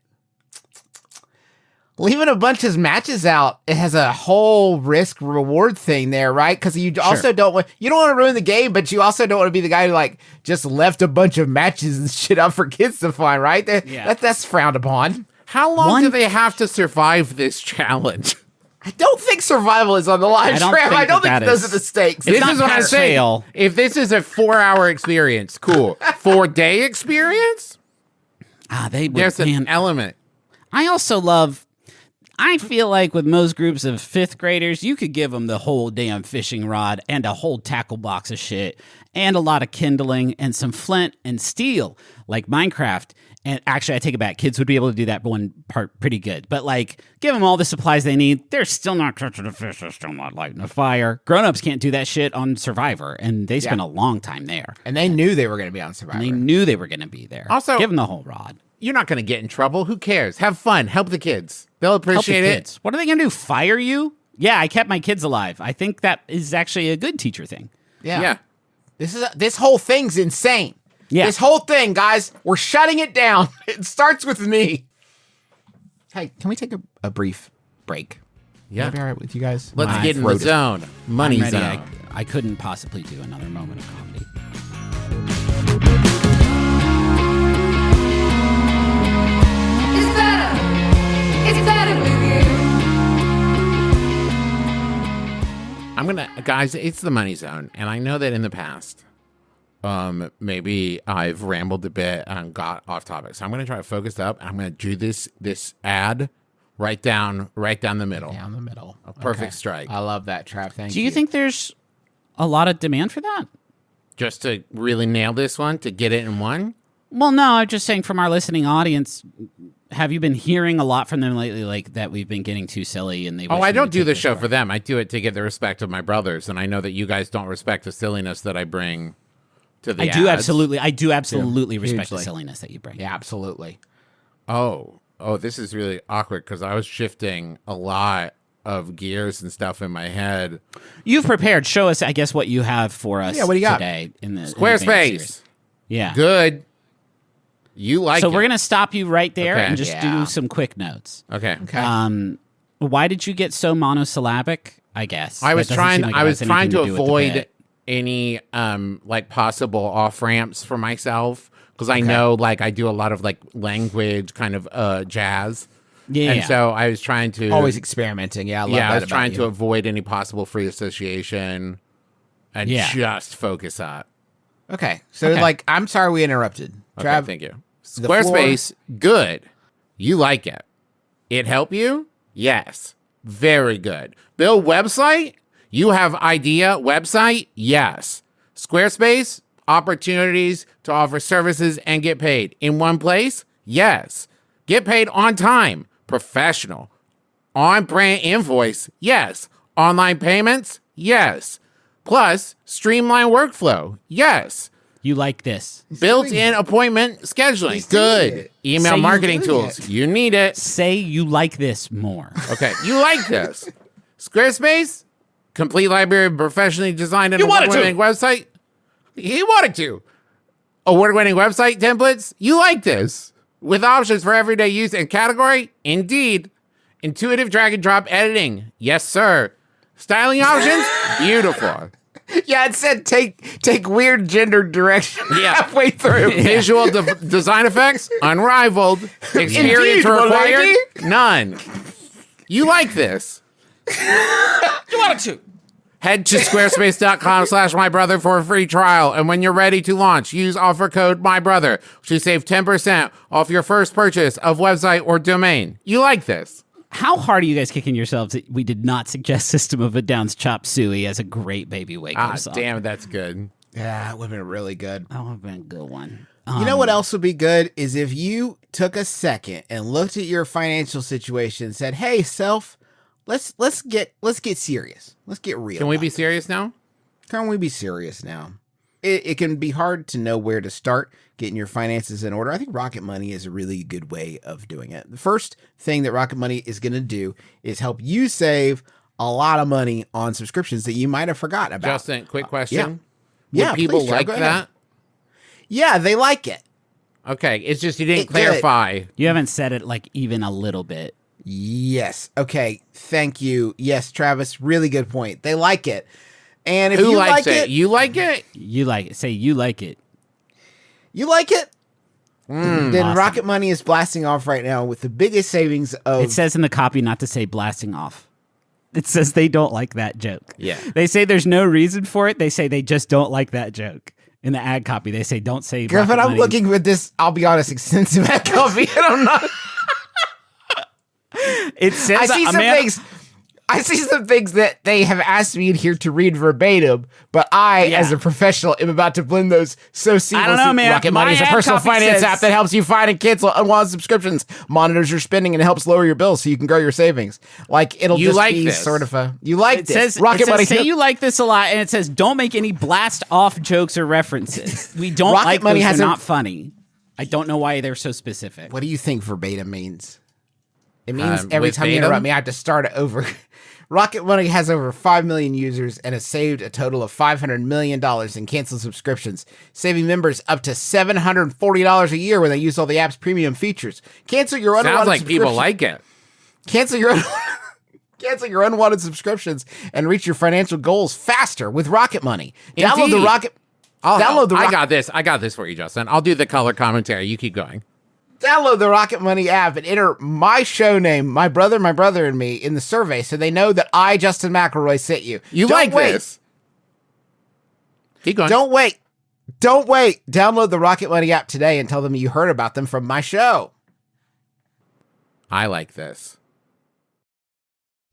Speaker 3: Leaving a bunch of matches out, it has a whole risk reward thing there, right? Because you also don't want to ruin the game, but you also don't want to be the guy who like just left a bunch of matches and shit up for kids to find, right? That's frowned upon.
Speaker 4: How long do they have to survive this challenge?
Speaker 3: I don't think survival is on the line,
Speaker 5: I don't
Speaker 3: Trev.
Speaker 5: think
Speaker 3: I don't
Speaker 5: that
Speaker 3: think those
Speaker 5: is-
Speaker 3: are the stakes.
Speaker 5: It's
Speaker 4: This
Speaker 5: not
Speaker 4: is what I'm
Speaker 5: pass
Speaker 4: saying.
Speaker 5: fail.
Speaker 4: If this is a 4-hour experience, cool. 4-day experience, there's an element.
Speaker 5: I feel like with most groups of 5th graders, you could give them the whole damn fishing rod and a whole tackle box of shit and a lot of kindling and some flint and steel like Minecraft. And actually, I take it back. Kids would be able to do that one part pretty good. But like, give them all the supplies they need. They're still not catching a fish. They're still not lighting a fire. Grown-ups can't do that shit on Survivor, and they spent a long time there.
Speaker 3: And they knew they were going to be on Survivor.
Speaker 5: And they knew they were going to be there.
Speaker 4: Also,
Speaker 5: give them the whole rod.
Speaker 4: You're not going to get in trouble. Who cares? Have fun. Help the kids. They'll appreciate it.
Speaker 5: Kids. What are they going to do? Fire you? Yeah, I kept my kids alive. I think that is actually a good teacher thing.
Speaker 3: Yeah. This whole thing's insane.
Speaker 5: Yeah.
Speaker 3: This whole thing, guys, we're shutting it down. It starts with me. Hey, can we take a brief break?
Speaker 4: Yeah.
Speaker 3: Would that be all right with you guys?
Speaker 4: Let's
Speaker 3: My
Speaker 4: get in the
Speaker 3: throat is-
Speaker 4: zone. Money
Speaker 5: I'm ready.
Speaker 4: zone.
Speaker 5: I couldn't possibly do another moment of comedy.
Speaker 2: It's better with you.
Speaker 4: Guys, it's the money zone. And I know that in the past, maybe I've rambled a bit and got off topic. So I'm going to try to focus up. I'm going to do this ad right down the middle.
Speaker 3: Down the middle.
Speaker 4: A perfect strike.
Speaker 3: I love that, Trav. Thank you.
Speaker 5: Do you think there's a lot of demand for that?
Speaker 4: Just to really nail this one, to get it in one.
Speaker 5: Well, no, I'm just saying from our listening audience, have you been hearing a lot from them lately, like that we've been getting too silly and they?
Speaker 4: Oh,
Speaker 5: wish
Speaker 4: I
Speaker 5: we
Speaker 4: don't
Speaker 5: would
Speaker 4: do
Speaker 5: take
Speaker 4: the
Speaker 5: this
Speaker 4: show
Speaker 5: far?
Speaker 4: for them. I do it to get the respect of my brothers, and I know that you guys don't respect the silliness that I bring to the
Speaker 5: I do
Speaker 4: ads.
Speaker 5: absolutely respect the
Speaker 3: Hugely.
Speaker 5: silliness that you bring.
Speaker 3: Yeah, absolutely.
Speaker 4: Oh, this is really awkward because I was shifting a lot of gears and stuff in my head.
Speaker 5: You've prepared. Show us, I guess, what you have for us.
Speaker 3: Yeah, what do you got?
Speaker 5: Today in the
Speaker 4: Squarespace.
Speaker 5: series. Yeah.
Speaker 4: Good. You like
Speaker 5: So
Speaker 4: it.
Speaker 5: we're gonna stop you right there
Speaker 4: Okay.
Speaker 5: and just
Speaker 3: Yeah.
Speaker 5: do some quick notes.
Speaker 4: Okay.
Speaker 5: Why did you get so monosyllabic? I guess
Speaker 4: I was
Speaker 5: That doesn't seem like it has
Speaker 4: trying
Speaker 5: anything
Speaker 4: to
Speaker 5: do with the
Speaker 4: avoid
Speaker 5: bit.
Speaker 4: any like possible off ramps for myself because I know like I do a lot of like language kind of jazz.
Speaker 5: Yeah.
Speaker 4: And so I was trying to
Speaker 3: Always experimenting. Yeah, I love that
Speaker 4: I was
Speaker 3: about
Speaker 4: trying
Speaker 3: you.
Speaker 4: to avoid any possible free association and
Speaker 5: Yeah.
Speaker 4: just focus up.
Speaker 3: Okay, so
Speaker 5: Okay.
Speaker 3: like, I'm sorry we interrupted.
Speaker 4: Okay,
Speaker 3: Trav,
Speaker 4: thank you.
Speaker 3: the
Speaker 4: Squarespace, good. You like it. It help you? Yes. Very good. Build website? You have idea website? Yes. Squarespace, opportunities to offer services and get paid in one place? Yes. Get paid on time. Professional. On-brand invoice? Yes. Online payments? Yes. Plus, streamline workflow? Yes.
Speaker 5: You like this.
Speaker 4: Built-in appointment scheduling.
Speaker 3: He's doing
Speaker 4: Good.
Speaker 3: it.
Speaker 4: Email
Speaker 5: Say you're
Speaker 4: marketing
Speaker 3: doing
Speaker 4: tools.
Speaker 3: it.
Speaker 4: You need it.
Speaker 5: Say you like this more.
Speaker 4: Okay. You like this. Squarespace, complete library of professionally designed and
Speaker 3: You wanted to.
Speaker 4: award-winning website. He wanted to. Award-winning website templates. You like this. With options for everyday use and category. Indeed. Intuitive drag and drop editing. Yes, sir. Styling options. Beautiful.
Speaker 3: Yeah, it said take weird gender direction
Speaker 4: Yeah.
Speaker 3: halfway through.
Speaker 4: Visual design effects, unrivaled. Experience
Speaker 3: Indeed, my
Speaker 4: required,
Speaker 3: lady.
Speaker 4: none. You like this.
Speaker 3: You wanted to.
Speaker 4: Head to squarespace.com/mybrother for a free trial. And when you're ready to launch, use offer code MYBROTHER to save 10% off your first purchase of website or domain. You like this.
Speaker 5: How hard are you guys kicking yourselves that we did not suggest System of a Down's Chop Suey as a great baby wake up song?
Speaker 4: Damn it, that's good.
Speaker 3: Yeah, it would have been really good.
Speaker 5: That would have been a good one.
Speaker 3: You know what else would be good is if you took a second and looked at your financial situation and said, "Hey, self, let's get serious. Let's get real.
Speaker 4: Can we
Speaker 3: about
Speaker 4: be
Speaker 3: this.
Speaker 4: serious now?
Speaker 3: Can we be serious now?" It can be hard to know where to start getting your finances in order. I think Rocket Money is a really good way of doing it. The first thing that Rocket Money is going to do is help you save a lot of money on subscriptions that you might have forgotten about.
Speaker 4: Justin, quick question.
Speaker 3: Yeah,
Speaker 4: Would people
Speaker 3: please, Joe,
Speaker 4: like
Speaker 3: go ahead.
Speaker 4: that?
Speaker 3: Yeah, they like it.
Speaker 4: Okay, it's just you didn't
Speaker 3: It did.
Speaker 4: clarify.
Speaker 5: You haven't said it like even a little bit.
Speaker 3: Yes. Okay. Thank you. Yes, Travis. Really good point. They like it. And if
Speaker 4: Who
Speaker 3: you
Speaker 4: likes
Speaker 3: like
Speaker 4: it? You like it?
Speaker 5: You like it. Say you like it.
Speaker 3: you like it, then
Speaker 5: awesome.
Speaker 3: Rocket Money is blasting off right now with the biggest savings of.
Speaker 5: It says in the copy not to say blasting off. It says they don't like that joke.
Speaker 4: Yeah.
Speaker 5: They say there's no reason for it. They say they just don't like that joke. In the ad copy, they say don't say
Speaker 3: Griffin,
Speaker 5: Rocket
Speaker 3: I'm
Speaker 5: Money.
Speaker 3: looking with this. I'll be honest, extensive ad copy, and I'm not.
Speaker 5: It says
Speaker 3: I see some things. I see some things that they have asked me in here to read verbatim, but I, as a professional, am about to blend those so seamlessly.
Speaker 5: I don't know, man.
Speaker 3: Rocket Money is a
Speaker 5: My ad
Speaker 3: personal
Speaker 5: copy
Speaker 3: finance
Speaker 5: says-
Speaker 3: app that helps you find and cancel unwanted subscriptions, monitors your spending, and helps lower your bills so you can grow your savings. Like, it'll
Speaker 4: You
Speaker 3: just
Speaker 4: like
Speaker 3: be
Speaker 4: this.
Speaker 3: sort of a... You like
Speaker 5: It
Speaker 3: this.
Speaker 5: says,
Speaker 3: Rocket Money...
Speaker 5: say you like this a lot, and it says, don't make any blast-off jokes or references. We don't
Speaker 3: Rocket
Speaker 5: like
Speaker 3: Money
Speaker 5: those.
Speaker 3: has
Speaker 5: They're
Speaker 3: a-
Speaker 5: not funny. I don't know why they're so specific.
Speaker 3: What do you think verbatim means? It means every
Speaker 4: with
Speaker 3: time you
Speaker 4: Batum?
Speaker 3: interrupt me, I have to start it over. Rocket Money has over 5 million users and has saved a total of $500 million in canceled subscriptions, saving members up to $740 a year when they use all the app's premium features. Cancel your unwanted
Speaker 4: Sounds like people
Speaker 3: subscription-
Speaker 4: like it.
Speaker 3: Cancel your unwanted subscriptions and reach your financial goals faster with Rocket Money. Download the
Speaker 4: Indeed.
Speaker 3: Rocket.
Speaker 4: I got this. I got this for you, Justin. I'll do the color commentary. You keep going.
Speaker 3: Download the Rocket Money app and enter my show name, my brother, and me, in the survey so they know that I, Justin McElroy, sent you.
Speaker 4: You
Speaker 3: Don't
Speaker 4: like
Speaker 3: wait.
Speaker 4: this? Keep going.
Speaker 3: Don't wait. Don't wait. Download the Rocket Money app today and tell them you heard about them from my show.
Speaker 4: I like this.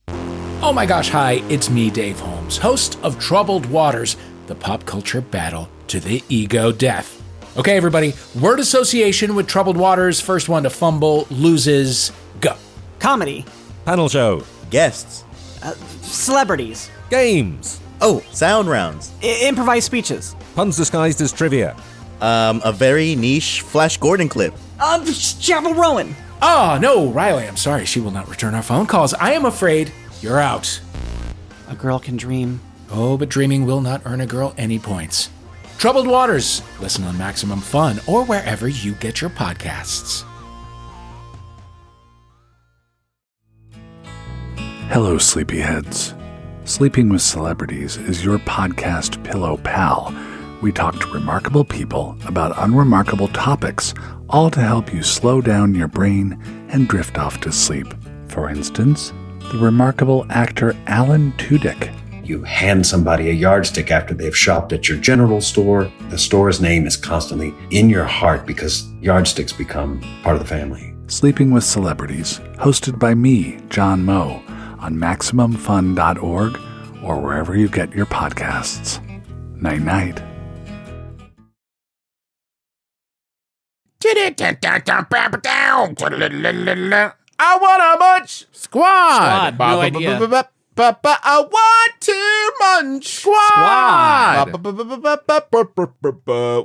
Speaker 6: Oh my gosh, hi, it's me, Dave Holmes, host of Troubled Waters, the pop culture battle to the ego death. Okay, everybody, word association with Troubled Waters, first one to fumble, loses, go.
Speaker 7: Comedy.
Speaker 8: Panel show. Guests.
Speaker 7: Celebrities.
Speaker 8: Games.
Speaker 9: Oh, sound rounds.
Speaker 7: Improvised speeches.
Speaker 8: Puns disguised as trivia.
Speaker 9: A very niche Flash Gordon clip.
Speaker 7: Chapel Rowan.
Speaker 6: Oh, no, Riley, I'm sorry, she will not return our phone calls. I am afraid you're out.
Speaker 7: A girl can dream.
Speaker 6: Oh, but dreaming will not earn a girl any points. Troubled Waters. Listen on Maximum Fun or wherever you get your podcasts.
Speaker 10: Hello, sleepyheads. Sleeping with Celebrities is your podcast pillow pal. We talk to remarkable people about unremarkable topics, all to help you slow down your brain and drift off to sleep. For instance, the remarkable actor Alan Tudyk.
Speaker 11: You hand somebody a yardstick after they've shopped at your general store. The store's name is constantly in your heart because yardsticks become part of the family.
Speaker 10: Sleeping with Celebrities, hosted by me, John Moe, on MaximumFun.org or wherever you get your podcasts. Night-night.
Speaker 3: I want a munch.
Speaker 4: Squad.
Speaker 5: No idea.
Speaker 3: I want to munch.
Speaker 4: Squad.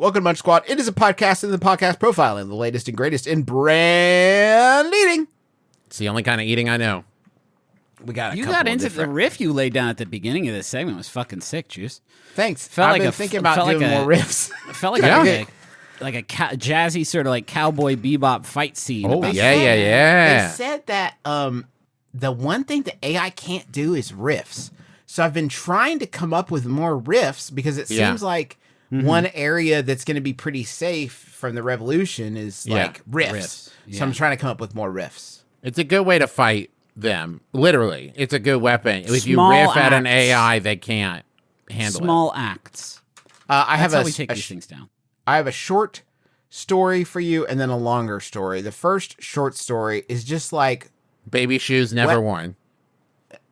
Speaker 3: Welcome to Munch Squad. It is a podcast in the podcast profiling, the latest and greatest in brand eating.
Speaker 4: It's the only kind of eating I know.
Speaker 3: We got a
Speaker 5: You
Speaker 3: couple
Speaker 5: got
Speaker 3: of
Speaker 5: into
Speaker 3: different-
Speaker 5: the riff you laid down at the beginning of this segment was fucking sick, Juice.
Speaker 3: Thanks.
Speaker 5: Felt
Speaker 3: I've
Speaker 5: like
Speaker 3: been
Speaker 5: a-
Speaker 3: thinking about
Speaker 5: felt like
Speaker 3: doing
Speaker 5: a-
Speaker 3: more riffs.
Speaker 5: It felt like
Speaker 4: Yeah.
Speaker 5: a jazzy sort of like cowboy bebop fight scene.
Speaker 4: Oh,
Speaker 5: about-
Speaker 4: yeah.
Speaker 3: They said that the one thing that AI can't do is riffs. So I've been trying to come up with more riffs because it
Speaker 4: Yeah.
Speaker 3: seems like one area that's going to be pretty safe from the revolution is
Speaker 4: Yeah.
Speaker 3: like riffs.
Speaker 5: Riffs,
Speaker 3: So I'm trying to come up with more riffs.
Speaker 4: It's a good way to fight them. Literally. It's a good weapon. If you
Speaker 5: Small
Speaker 4: riff at an
Speaker 5: acts.
Speaker 4: AI, they can't handle it.
Speaker 5: Small acts.
Speaker 3: I have
Speaker 5: That's how
Speaker 3: a,
Speaker 5: we take
Speaker 3: a
Speaker 5: these
Speaker 3: sh-
Speaker 5: things down.
Speaker 3: I have a short story for you and then a longer story. The first short story is just like,
Speaker 4: Baby shoes never
Speaker 3: What?
Speaker 4: worn.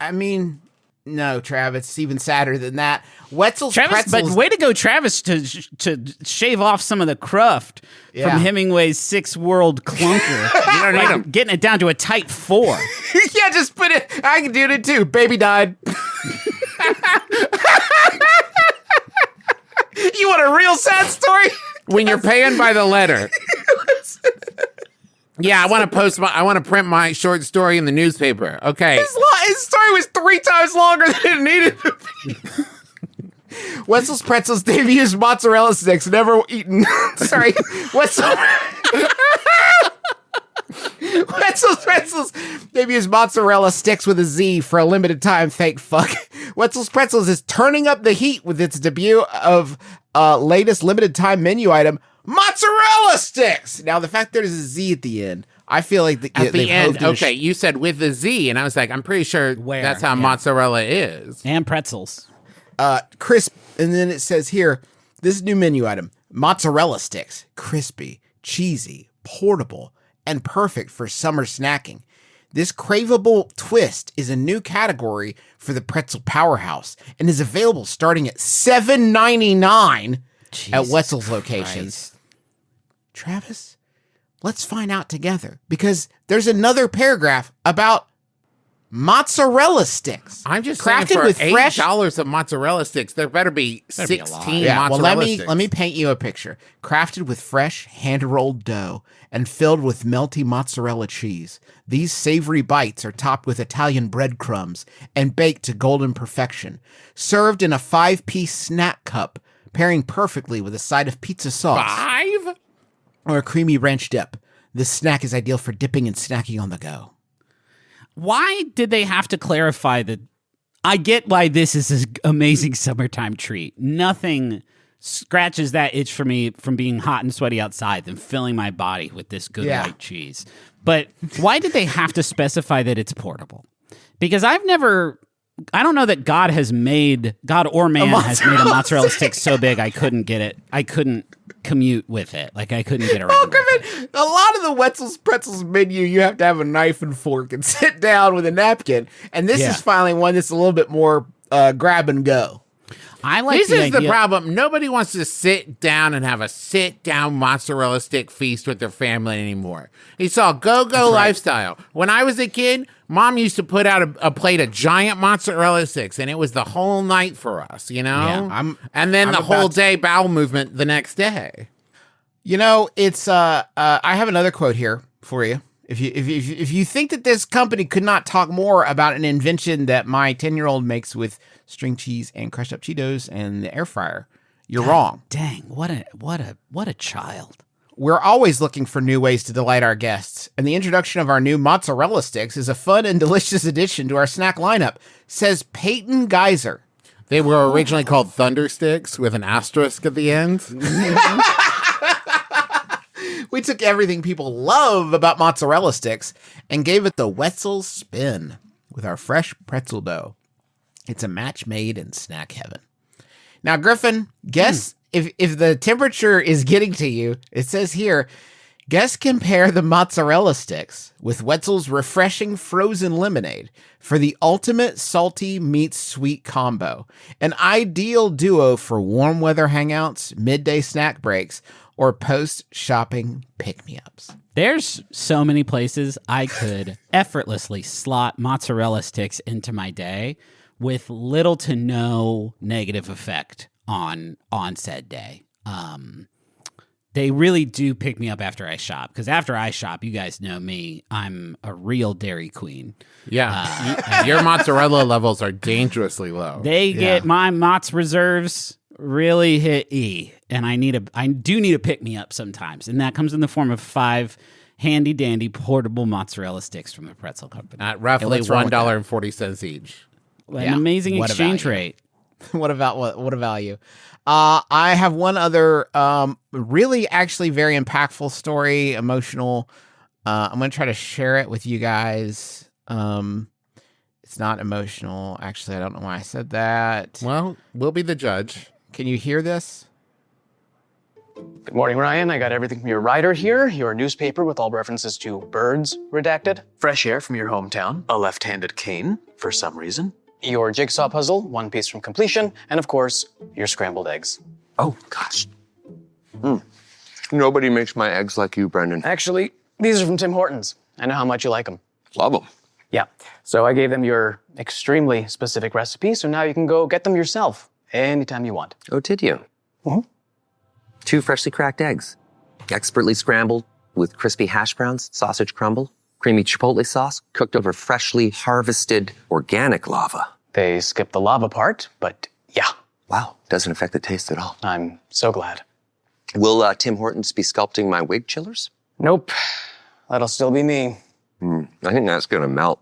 Speaker 3: I mean, no, Trav, it's even sadder than that. Wetzel's
Speaker 5: Travis,
Speaker 3: Pretzels.
Speaker 5: but way to go, Travis, to shave off some of the cruft
Speaker 3: Yeah.
Speaker 5: from Hemingway's Six World Clunker. You don't need him. Getting it down to a tight 4.
Speaker 3: Yeah, just put it. I can do it too. Baby died. You want a real sad story?
Speaker 4: When you're paying by the letter. Yeah, I want to print my short story in the newspaper. Okay.
Speaker 3: His story was 3 times longer than it needed to be. Wetzel's Pretzels debuts mozzarella sticks never eaten. Sorry, Wetzel's Pretzels debuts mozzarella sticks with a Z for a limited time. Thank fuck. Wetzel's Pretzels is turning up the heat with its debut of latest limited time menu item, mozzarella sticks. Now the fact there's a Z at the end, I feel like
Speaker 4: At the end,
Speaker 3: hoved in a
Speaker 4: okay, you said with the Z, and I was like, I'm pretty sure
Speaker 5: Where?
Speaker 4: that's how
Speaker 5: Yeah.
Speaker 4: mozzarella is.
Speaker 5: And pretzels.
Speaker 3: crisp, and then it says here, this new menu item, mozzarella sticks, crispy, cheesy, portable, and perfect for summer snacking. This craveable twist is a new category for the pretzel powerhouse and is available starting at $7.99 at Wetzel's locations. Travis, let's find out together because there's another paragraph about mozzarella sticks.
Speaker 4: I'm just
Speaker 3: crafted
Speaker 4: saying for
Speaker 3: with fresh
Speaker 4: $8 of mozzarella sticks, there better be 16
Speaker 3: Yeah, well,
Speaker 4: mozzarella sticks.
Speaker 3: let me paint you a picture. Crafted with fresh, hand-rolled dough and filled with melty mozzarella cheese, these savory bites are topped with Italian breadcrumbs and baked to golden perfection. Served in a 5-piece snack cup, pairing perfectly with a side of pizza sauce.
Speaker 4: 5?
Speaker 3: Or a creamy ranch dip. This snack is ideal for dipping and snacking on the go.
Speaker 5: Why did they have to clarify that? I get why this is an amazing summertime treat. Nothing scratches that itch for me from being hot and sweaty outside than filling my body with this good white cheese. But why did they have to specify that it's portable? Because I don't know that God or man has made a mozzarella stick so big I couldn't get it. I couldn't commute with it. Like I couldn't get around.
Speaker 3: Oh, Griffin, a lot of the Wetzel's Pretzels menu, you have to have a knife and fork and sit down with a napkin. And this is finally one that's a little bit more grab and go.
Speaker 4: This is the problem. Nobody wants to sit down and have a sit-down mozzarella stick feast with their family anymore. It's all go-go lifestyle. When I was a kid, Mom used to put out a plate of giant mozzarella sticks, and it was the whole night for us, you know?
Speaker 3: Yeah,
Speaker 4: and then the whole day bowel movement the next day.
Speaker 3: You know, it's I have another quote here for you. If you think that this company could not talk more about an invention that my 10-year-old makes with string cheese and crushed up Cheetos and the air fryer, you're wrong.
Speaker 5: Dang, what a child.
Speaker 3: We're always looking for new ways to delight our guests, and the introduction of our new mozzarella sticks is a fun and delicious addition to our snack lineup, says Peyton Geyser.
Speaker 4: They were originally called Thunder Sticks with an asterisk at the end.
Speaker 3: We took everything people love about mozzarella sticks and gave it the Wetzel's spin with our fresh pretzel dough. It's a match made in snack heaven. Now, Griffin, guess if the temperature is getting to you, it says here, guess compare the mozzarella sticks with Wetzel's refreshing frozen lemonade for the ultimate salty meets sweet combo. An ideal duo for warm weather hangouts, midday snack breaks, or post-shopping pick-me-ups.
Speaker 5: There's so many places I could effortlessly slot mozzarella sticks into my day with little to no negative effect on said day. They really do pick me up after I shop, because after I shop, you guys know me, I'm a real Dairy Queen.
Speaker 4: Yeah, your mozzarella levels are dangerously low.
Speaker 5: They get my Mott's reserves really hit E, and I do need a pick me up sometimes, and that comes in the form of 5 handy dandy portable mozzarella sticks from the pretzel company
Speaker 4: at roughly $1.40 each.
Speaker 5: An amazing exchange rate.
Speaker 3: What a value. I have one other really actually very impactful story, emotional. I'm going to try to share it with you guys. It's not emotional. Actually, I don't know why I said that.
Speaker 4: Well, we'll be the judge.
Speaker 3: Can you hear this?
Speaker 12: Good morning, Ryan. I got everything from your rider here, your newspaper with all references to birds redacted, fresh air from your hometown, a left-handed cane for some reason, your jigsaw puzzle, one piece from completion, and of course, your scrambled eggs.
Speaker 13: Oh, gosh. Nobody makes my eggs like you, Brendan.
Speaker 12: Actually, these are from Tim Hortons. I know how much you like them.
Speaker 13: Love them.
Speaker 12: Yeah. So I gave them your extremely specific recipe, so now you can go get them yourself anytime you want.
Speaker 13: Oh, did you?
Speaker 12: Mm-hmm.
Speaker 13: 2 freshly cracked eggs, expertly scrambled with crispy hash browns, sausage crumble, creamy chipotle sauce, cooked over freshly harvested organic lava.
Speaker 12: They skipped the lava part, but yeah.
Speaker 13: Wow, doesn't affect the taste at all.
Speaker 12: I'm so glad.
Speaker 13: Will Tim Hortons be sculpting my wig chillers?
Speaker 12: Nope. That'll still be me.
Speaker 13: I think that's gonna melt.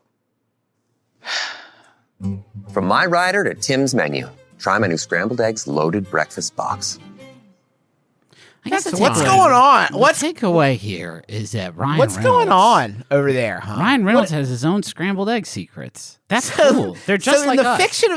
Speaker 13: From my rider to Tim's menu, try my new scrambled eggs loaded breakfast box.
Speaker 5: I guess
Speaker 3: What's going on?
Speaker 5: What's takeaway here is that Ryan
Speaker 3: What's
Speaker 5: Reynolds,
Speaker 3: going on over there, huh?
Speaker 5: Ryan Reynolds has his own scrambled egg secrets. That's cool. They're just
Speaker 3: so
Speaker 5: like
Speaker 3: in the
Speaker 5: us.
Speaker 3: fiction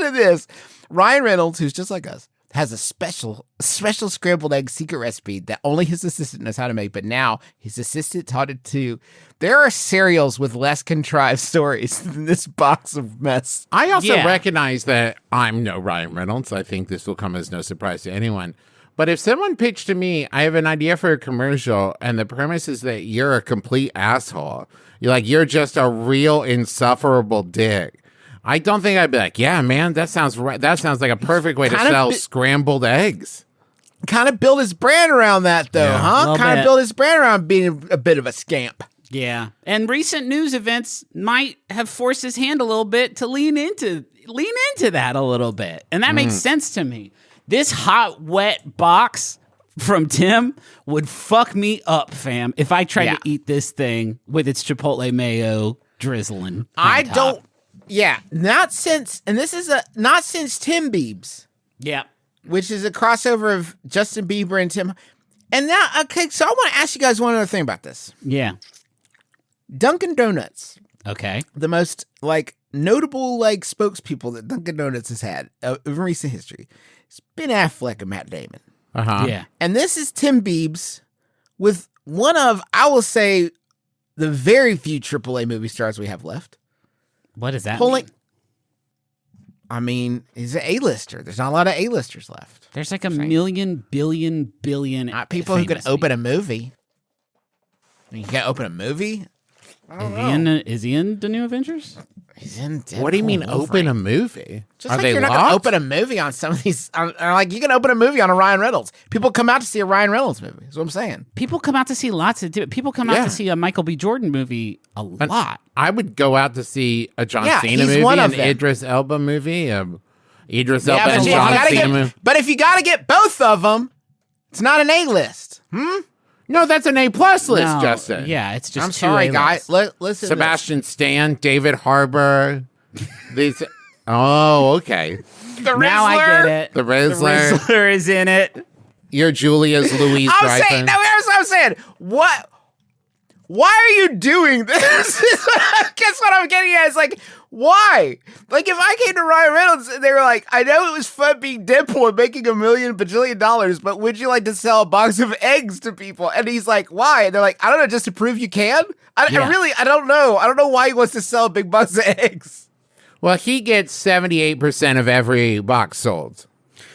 Speaker 3: of this, Ryan Reynolds, who's just like us, has a special scrambled egg secret recipe that only his assistant knows how to make, but now his assistant taught it too. There are cereals with less contrived stories than this box of mess.
Speaker 4: I also recognize that I'm no Ryan Reynolds. I think this will come as no surprise to anyone. But if someone pitched to me, I have an idea for a commercial, and the premise is that you're a complete asshole. You're just a real insufferable dick. I don't think I'd be like, yeah, man, that sounds right. That sounds like a perfect way to sell scrambled eggs.
Speaker 3: Kind of build his brand around that, though, huh? Kind of build his brand around being a bit of a scamp.
Speaker 5: Yeah, and recent news events might have forced his hand a little bit to lean into that a little bit, and that makes sense to me. This hot, wet box from Tim would fuck me up, fam, if I tried to eat this thing with its Chipotle mayo drizzling.
Speaker 3: Not since Tim Biebs.
Speaker 5: Yeah.
Speaker 3: Which is a crossover of Justin Bieber and Tim. And now, okay, so I want to ask you guys one other thing about this.
Speaker 5: Yeah.
Speaker 3: Dunkin' Donuts.
Speaker 5: Okay.
Speaker 3: The most, notable, spokespeople that Dunkin' Donuts has had in recent history. It's Ben Affleck and Matt Damon.
Speaker 4: Uh-huh.
Speaker 5: Yeah.
Speaker 3: And this is Tim Biebs with one of, I will say, the very few AAA movie stars we have left.
Speaker 5: What does that mean?
Speaker 3: I mean, he's an A-lister. There's not a lot of A-listers left.
Speaker 5: There's like a million, billion
Speaker 3: people who can open a movie. You can't open a movie?
Speaker 5: Is he in the new Avengers?
Speaker 3: He's in Deadpool.
Speaker 4: What do you mean open a movie?
Speaker 3: Just like you're not going to open a movie on some of these. You can open a movie on a Ryan Reynolds. People come out to see a Ryan Reynolds movie. That's what I'm saying.
Speaker 5: People come out to see lots of people come out to see a Michael B. Jordan movie a lot.
Speaker 4: I would go out to see a John Cena movie, an Idris Elba movie, Idris Elba and John Cena movie.
Speaker 3: But if you got to get both of them, it's not an A-list.
Speaker 4: No, that's an A-plus list, Justin.
Speaker 5: Yeah, it's just
Speaker 3: I'm sorry, guys. Listen,
Speaker 4: Sebastian Stan, David Harbour. These. Oh, okay.
Speaker 3: The Rizzler.
Speaker 5: Now I get it.
Speaker 4: The Rizzler.
Speaker 5: The Rizzler is in it.
Speaker 4: You're Julia's Louise Dreyfus.
Speaker 3: Here's what I'm saying. What? Why are you doing this? Guess what I'm getting at is why? If I came to Ryan Reynolds and they were like, I know it was fun being Deadpool and making $1 million bajillion dollars, but would you like to sell a box of eggs to people? And he's like, why? And they're like, I don't know, just to prove you can? I don't know. I don't know why he wants to sell a big box of eggs.
Speaker 4: Well, he gets 78% of every box sold.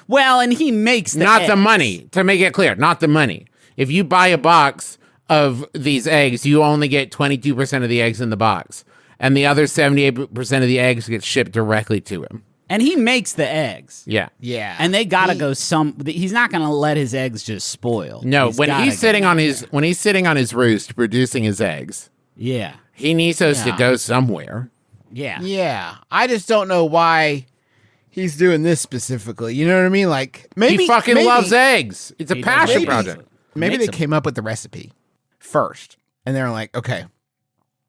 Speaker 5: Well, and he makes
Speaker 4: not the money. To make it clear, not the money. If you buy a box of these eggs, you only get 22% of the eggs in the box. And the other 78% of the eggs get shipped directly to him.
Speaker 5: And he makes the eggs.
Speaker 4: Yeah.
Speaker 3: Yeah.
Speaker 5: And they gotta go he's not gonna let his eggs just spoil.
Speaker 4: No, when he's sitting on his roost producing his eggs.
Speaker 5: Yeah.
Speaker 4: He needs those to go somewhere.
Speaker 5: Yeah.
Speaker 3: Yeah. I just don't know why he's doing this specifically. You know what I mean? Maybe
Speaker 4: he fucking loves eggs. It's a passion project.
Speaker 3: Maybe they came up with the recipe first. And they're like, okay,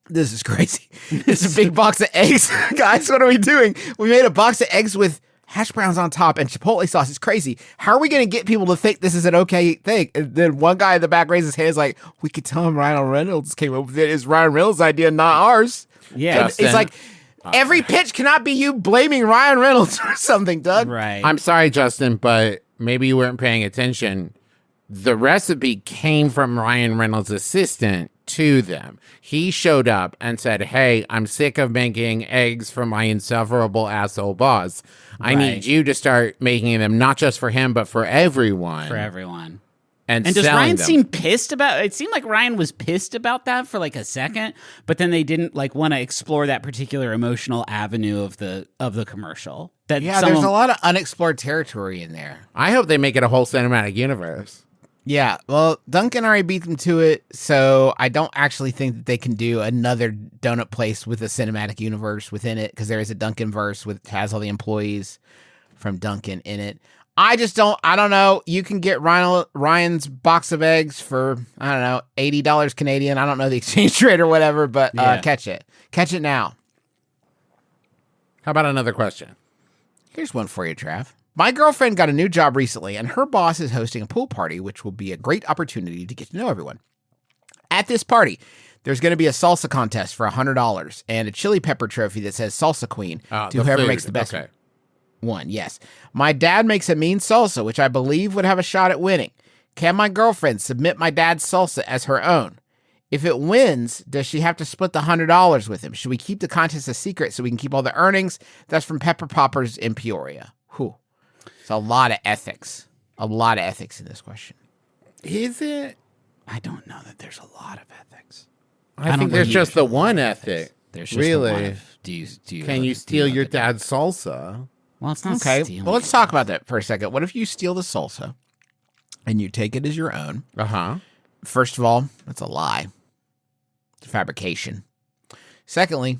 Speaker 3: this is crazy. It's a big box of eggs. Guys, what are we doing? We made a box of eggs with hash browns on top and Chipotle sauce. It's crazy. How are we going to get people to think this is an okay thing? And then one guy in the back raised his hand. He's like, we could tell him Ryan Reynolds came up with it. It's Ryan Reynolds' idea, not ours.
Speaker 5: Yeah.
Speaker 3: It's like, every pitch cannot be you blaming Ryan Reynolds or something, Doug.
Speaker 5: Right.
Speaker 4: I'm sorry, Justin, but maybe you weren't paying attention. The recipe came from Ryan Reynolds' assistant to them. He showed up and said, hey, I'm sick of making eggs for my insufferable asshole boss. I need you to start making them not just for him, but for everyone.
Speaker 5: For everyone.
Speaker 4: And
Speaker 5: does Ryan seem pissed about it? It seemed like Ryan was pissed about that for a second, but then they didn't want to explore that particular emotional avenue of the commercial.
Speaker 3: There's a lot of unexplored territory in there.
Speaker 4: I hope they make it a whole cinematic universe.
Speaker 3: Yeah, well, Dunkin' already beat them to it, so I don't actually think that they can do another donut place with a cinematic universe within it, because there is a Dunkin' verse which has all the employees from Dunkin' in it. I don't know. You can get Ryan's box of eggs for, I don't know, $80 Canadian. I don't know the exchange rate or whatever, but catch it. Catch it now.
Speaker 4: How about another question?
Speaker 3: Here's one for you, Trav. My girlfriend got a new job recently, and her boss is hosting a pool party, which will be a great opportunity to get to know everyone. At this party, there's going to be a salsa contest for $100 and a chili pepper trophy that says Salsa Queen to whoever makes the best.
Speaker 4: Okay.
Speaker 3: One, yes. My dad makes a mean salsa, which I believe would have a shot at winning. Can my girlfriend submit my dad's salsa as her own? If it wins, does she have to split the $100 with him? Should we keep the contest a secret so we can keep all the earnings? That's from Pepper Poppers in Peoria. Whew. It's a lot of ethics. A lot of ethics in this question.
Speaker 4: Is it?
Speaker 5: I don't know that there's a lot of ethics.
Speaker 4: I think there's just the one ethic.
Speaker 5: There's just
Speaker 4: really.
Speaker 5: the one of, do you
Speaker 4: Can you steal your dad's salsa?
Speaker 5: Well, it's not
Speaker 3: Okay,
Speaker 5: stealing.
Speaker 3: well, let's talk about that for a second. What if you steal the salsa and you take it as your own?
Speaker 4: Uh-huh.
Speaker 3: First of all, that's a lie. It's a fabrication. Secondly,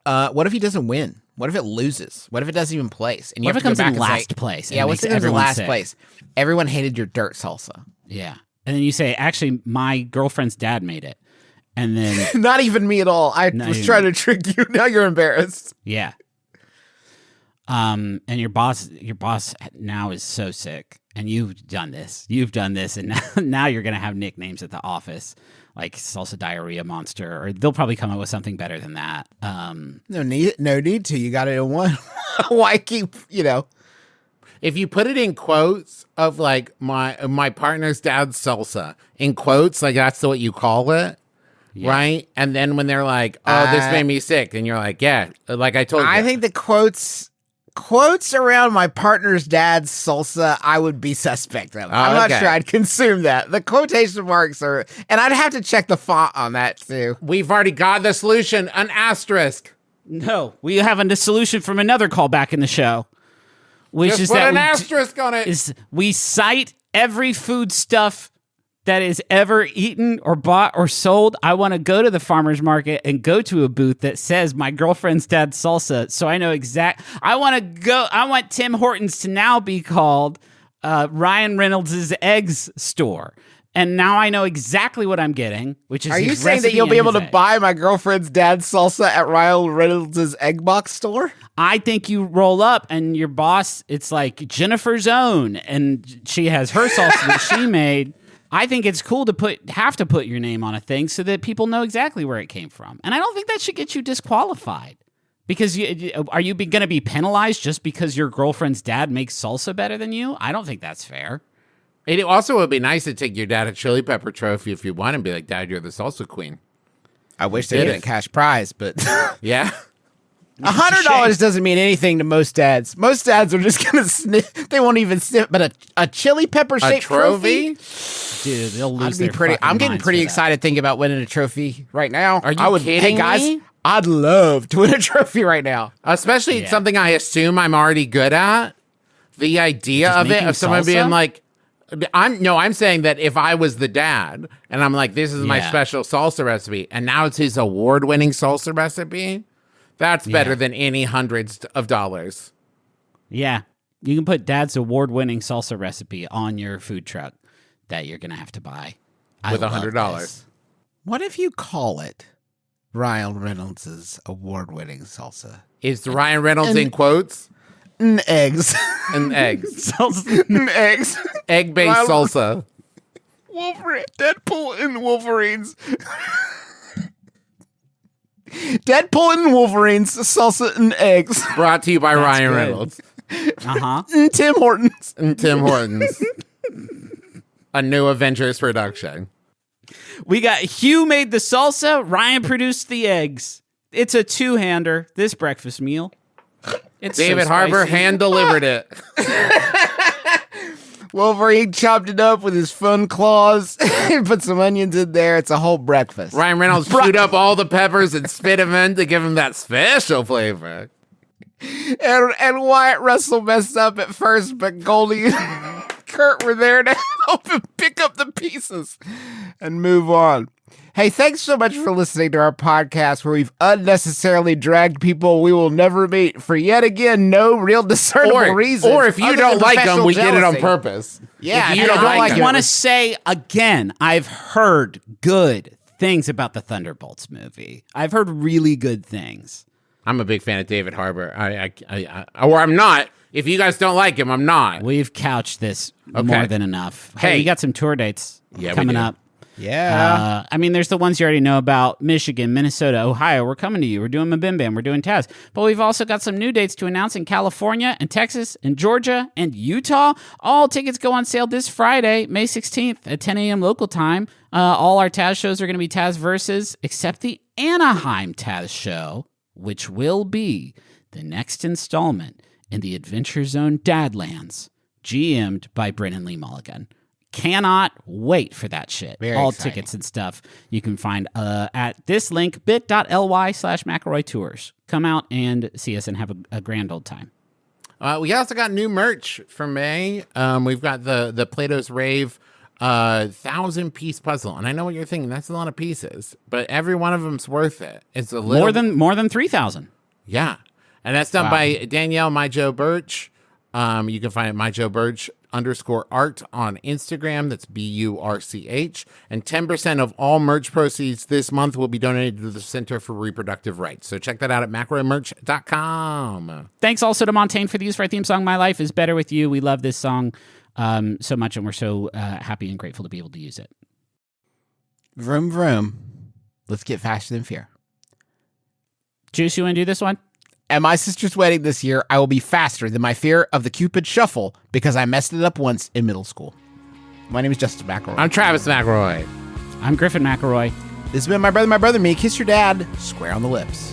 Speaker 3: what if he doesn't win? What if it loses? What if it doesn't even place? And you
Speaker 5: What
Speaker 3: have
Speaker 5: if it
Speaker 3: to go
Speaker 5: comes in
Speaker 3: back and
Speaker 5: last
Speaker 3: say,
Speaker 5: place and
Speaker 3: Yeah,
Speaker 5: it
Speaker 3: what's
Speaker 5: makes
Speaker 3: it comes in
Speaker 5: everyone
Speaker 3: last
Speaker 5: sick?
Speaker 3: place? Everyone hated your dirt salsa.
Speaker 5: Yeah. And then you say, actually, my girlfriend's dad made it. And then,
Speaker 3: Not even me at all. I
Speaker 5: Not
Speaker 3: was
Speaker 5: even
Speaker 3: trying to trick you. Now you're embarrassed.
Speaker 5: yeah. And your boss now is so sick. And you've done this. And now you're going to have nicknames at the office, like Salsa Diarrhea Monster, or they'll probably come up with something better than that.
Speaker 3: No need to. You got it in one. Why keep,
Speaker 4: If you put it in quotes of like my partner's dad's salsa, in quotes, like that's what you call it, right? And then when they're like, "Oh, this made me sick," and you're like, "Yeah," like I told you.
Speaker 3: I think the quotes around my partner's dad's salsa, I would be suspect of. I'm not sure I'd consume that. The quotation marks are, and I'd have to check the font on that too.
Speaker 4: We've already got the solution, an asterisk.
Speaker 5: No, we have a solution from another callback in the show, which
Speaker 4: Just
Speaker 5: is
Speaker 4: put
Speaker 5: that
Speaker 4: an asterisk on it.
Speaker 5: we cite every food stuff that is ever eaten or bought or sold. I want to go to the farmer's market and go to a booth that says my girlfriend's dad's salsa, so I know I want Tim Hortons to now be called Ryan Reynolds' Eggs Store. And now I know exactly what I'm getting, which is
Speaker 3: Are you
Speaker 5: his
Speaker 3: saying that
Speaker 5: recipe
Speaker 3: you'll be
Speaker 5: and
Speaker 3: able to
Speaker 5: his egg.
Speaker 3: buy my girlfriend's dad's salsa at Ryan Reynolds' Egg Box store?
Speaker 5: I think you roll up and your boss, it's like Jennifer's Own, and she has her salsa that she made. I think it's cool to have to put your name on a thing so that people know exactly where it came from. And I don't think that should get you disqualified. Because are you going to be penalized just because your girlfriend's dad makes salsa better than you? I don't think that's fair.
Speaker 4: It also would be nice to take your dad a chili pepper trophy if you want and be like, "Dad, you're the salsa queen."
Speaker 3: I wish they did a cash prize, but
Speaker 4: yeah.
Speaker 3: $100 doesn't mean anything to most dads. Most dads are just gonna sniff. They won't even sniff. But a chili pepper shaped trophy,
Speaker 5: dude, they'll lose their
Speaker 3: pretty.
Speaker 5: fucking
Speaker 3: I'm getting
Speaker 5: minds
Speaker 3: pretty
Speaker 5: for that.
Speaker 3: excited thinking about winning a trophy right now.
Speaker 4: Are you kidding
Speaker 3: Hey guys,
Speaker 4: me?
Speaker 3: I'd love to win a trophy right now.
Speaker 4: Especially something I assume I'm already good at. The idea
Speaker 5: Just
Speaker 4: of it,
Speaker 5: making
Speaker 4: of someone
Speaker 5: salsa?
Speaker 4: being like, I'm saying that if I was the dad and I'm like, this is my
Speaker 5: Yeah.
Speaker 4: special salsa recipe, and now it's his award-winning salsa recipe, that's better than any hundreds of dollars.
Speaker 5: Yeah. You can put Dad's award-winning salsa recipe on your food truck that you're going to have to buy.
Speaker 4: With
Speaker 5: I love
Speaker 4: $100.
Speaker 5: this.
Speaker 3: What if you call it Ryan Reynolds' award-winning salsa?
Speaker 4: Is Ryan Reynolds in quotes?
Speaker 3: Eggs.
Speaker 4: And eggs.
Speaker 3: Eggs.
Speaker 4: Egg-based
Speaker 3: Ryan-
Speaker 4: salsa.
Speaker 3: Wolverine. Deadpool and Wolverines. Deadpool and Wolverines, salsa and eggs.
Speaker 4: Brought to you by Ryan
Speaker 5: good.
Speaker 4: Reynolds.
Speaker 5: Uh-huh.
Speaker 3: And Tim Hortons.
Speaker 4: And Tim Hortons. A new Avengers production.
Speaker 5: We got Hugh made the salsa, Ryan produced the eggs. It's a two-hander, this breakfast meal. It's
Speaker 4: David
Speaker 5: so
Speaker 4: Harbour
Speaker 5: spicy.
Speaker 4: hand-delivered it.
Speaker 3: Wolverine chopped it up with his fun claws and put some onions in there. It's a whole breakfast.
Speaker 4: Ryan Reynolds chewed up all the peppers and spit them in to give him that special flavor.
Speaker 3: And Wyatt Russell messed up at first, but Goldie and Kurt were there to help him pick up the pieces and move on. Hey, thanks so much for listening to our podcast where we've unnecessarily dragged people we will never meet for yet again no real discernible reason.
Speaker 4: Or if you
Speaker 3: other
Speaker 4: don't
Speaker 3: than
Speaker 4: like them,
Speaker 3: professional
Speaker 4: we did it on
Speaker 3: jealousy.
Speaker 4: purpose.
Speaker 3: Yeah,
Speaker 4: if you
Speaker 3: and
Speaker 4: don't
Speaker 3: I don't
Speaker 4: like
Speaker 3: like
Speaker 5: I want to say again, I've heard good things about the Thunderbolts movie. I've heard really good things.
Speaker 4: I'm a big fan of David Harbour. Or I'm not. If you guys don't like him, I'm not.
Speaker 5: We've couched this more than enough. Hey,
Speaker 4: Hey.
Speaker 5: we got some tour dates
Speaker 4: Yeah, we
Speaker 5: coming
Speaker 4: do.
Speaker 5: up.
Speaker 3: Yeah.
Speaker 5: I mean, there's the ones you already know about: Michigan, Minnesota, Ohio. We're coming to you. We're doing MBMBaM. We're doing Taz. But we've also got some new dates to announce in California and Texas and Georgia and Utah. All tickets go on sale this Friday, May 16th at 10 a.m. local time. All our Taz shows are going to be Taz Versus, except the Anaheim Taz show, which will be the next installment in the Adventure Zone Dadlands, GM'd by Brennan Lee Mulligan. Cannot wait for that shit. All
Speaker 3: exciting.
Speaker 5: tickets and stuff you can find at this link, bit.ly/McElroy Tours. Come out and see us and have a grand old time.
Speaker 4: We also got new merch for May. We've got the Plato's Rave 1,000-piece puzzle. And I know what you're thinking. That's a lot of pieces. But every one of them's worth it. It's a little...
Speaker 5: More than 3,000.
Speaker 4: Yeah. And that's done by Danielle MyJoe Birch. You can find it MyJoeBirch_art on Instagram. That's BURCH. And 10% of all merch proceeds this month will be donated to the Center for Reproductive Rights. So check that out at McElroyMerch.com.
Speaker 5: Thanks also to Montaigne for the use of our theme song, My Life is Better With You. We love this song so much, and we're so happy and grateful to be able to use it.
Speaker 3: Vroom, vroom. Let's get faster than fear.
Speaker 5: Juice, you want to do this one?
Speaker 3: At my sister's wedding this year, I will be faster than my fear of the Cupid Shuffle because I messed it up once in middle school. My name is Justin McElroy.
Speaker 4: I'm Travis McElroy.
Speaker 5: I'm Griffin McElroy.
Speaker 3: This has been My Brother, Me. Kiss your dad. Square on the lips.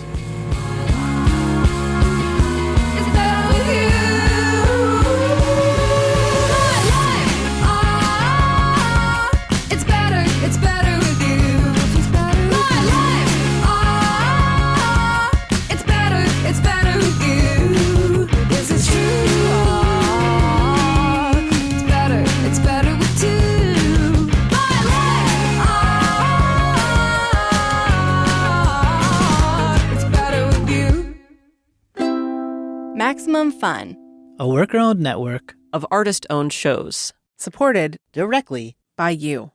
Speaker 14: Maximum Fun,
Speaker 15: a worker-owned network
Speaker 7: of artist-owned shows,
Speaker 15: supported directly
Speaker 7: by you.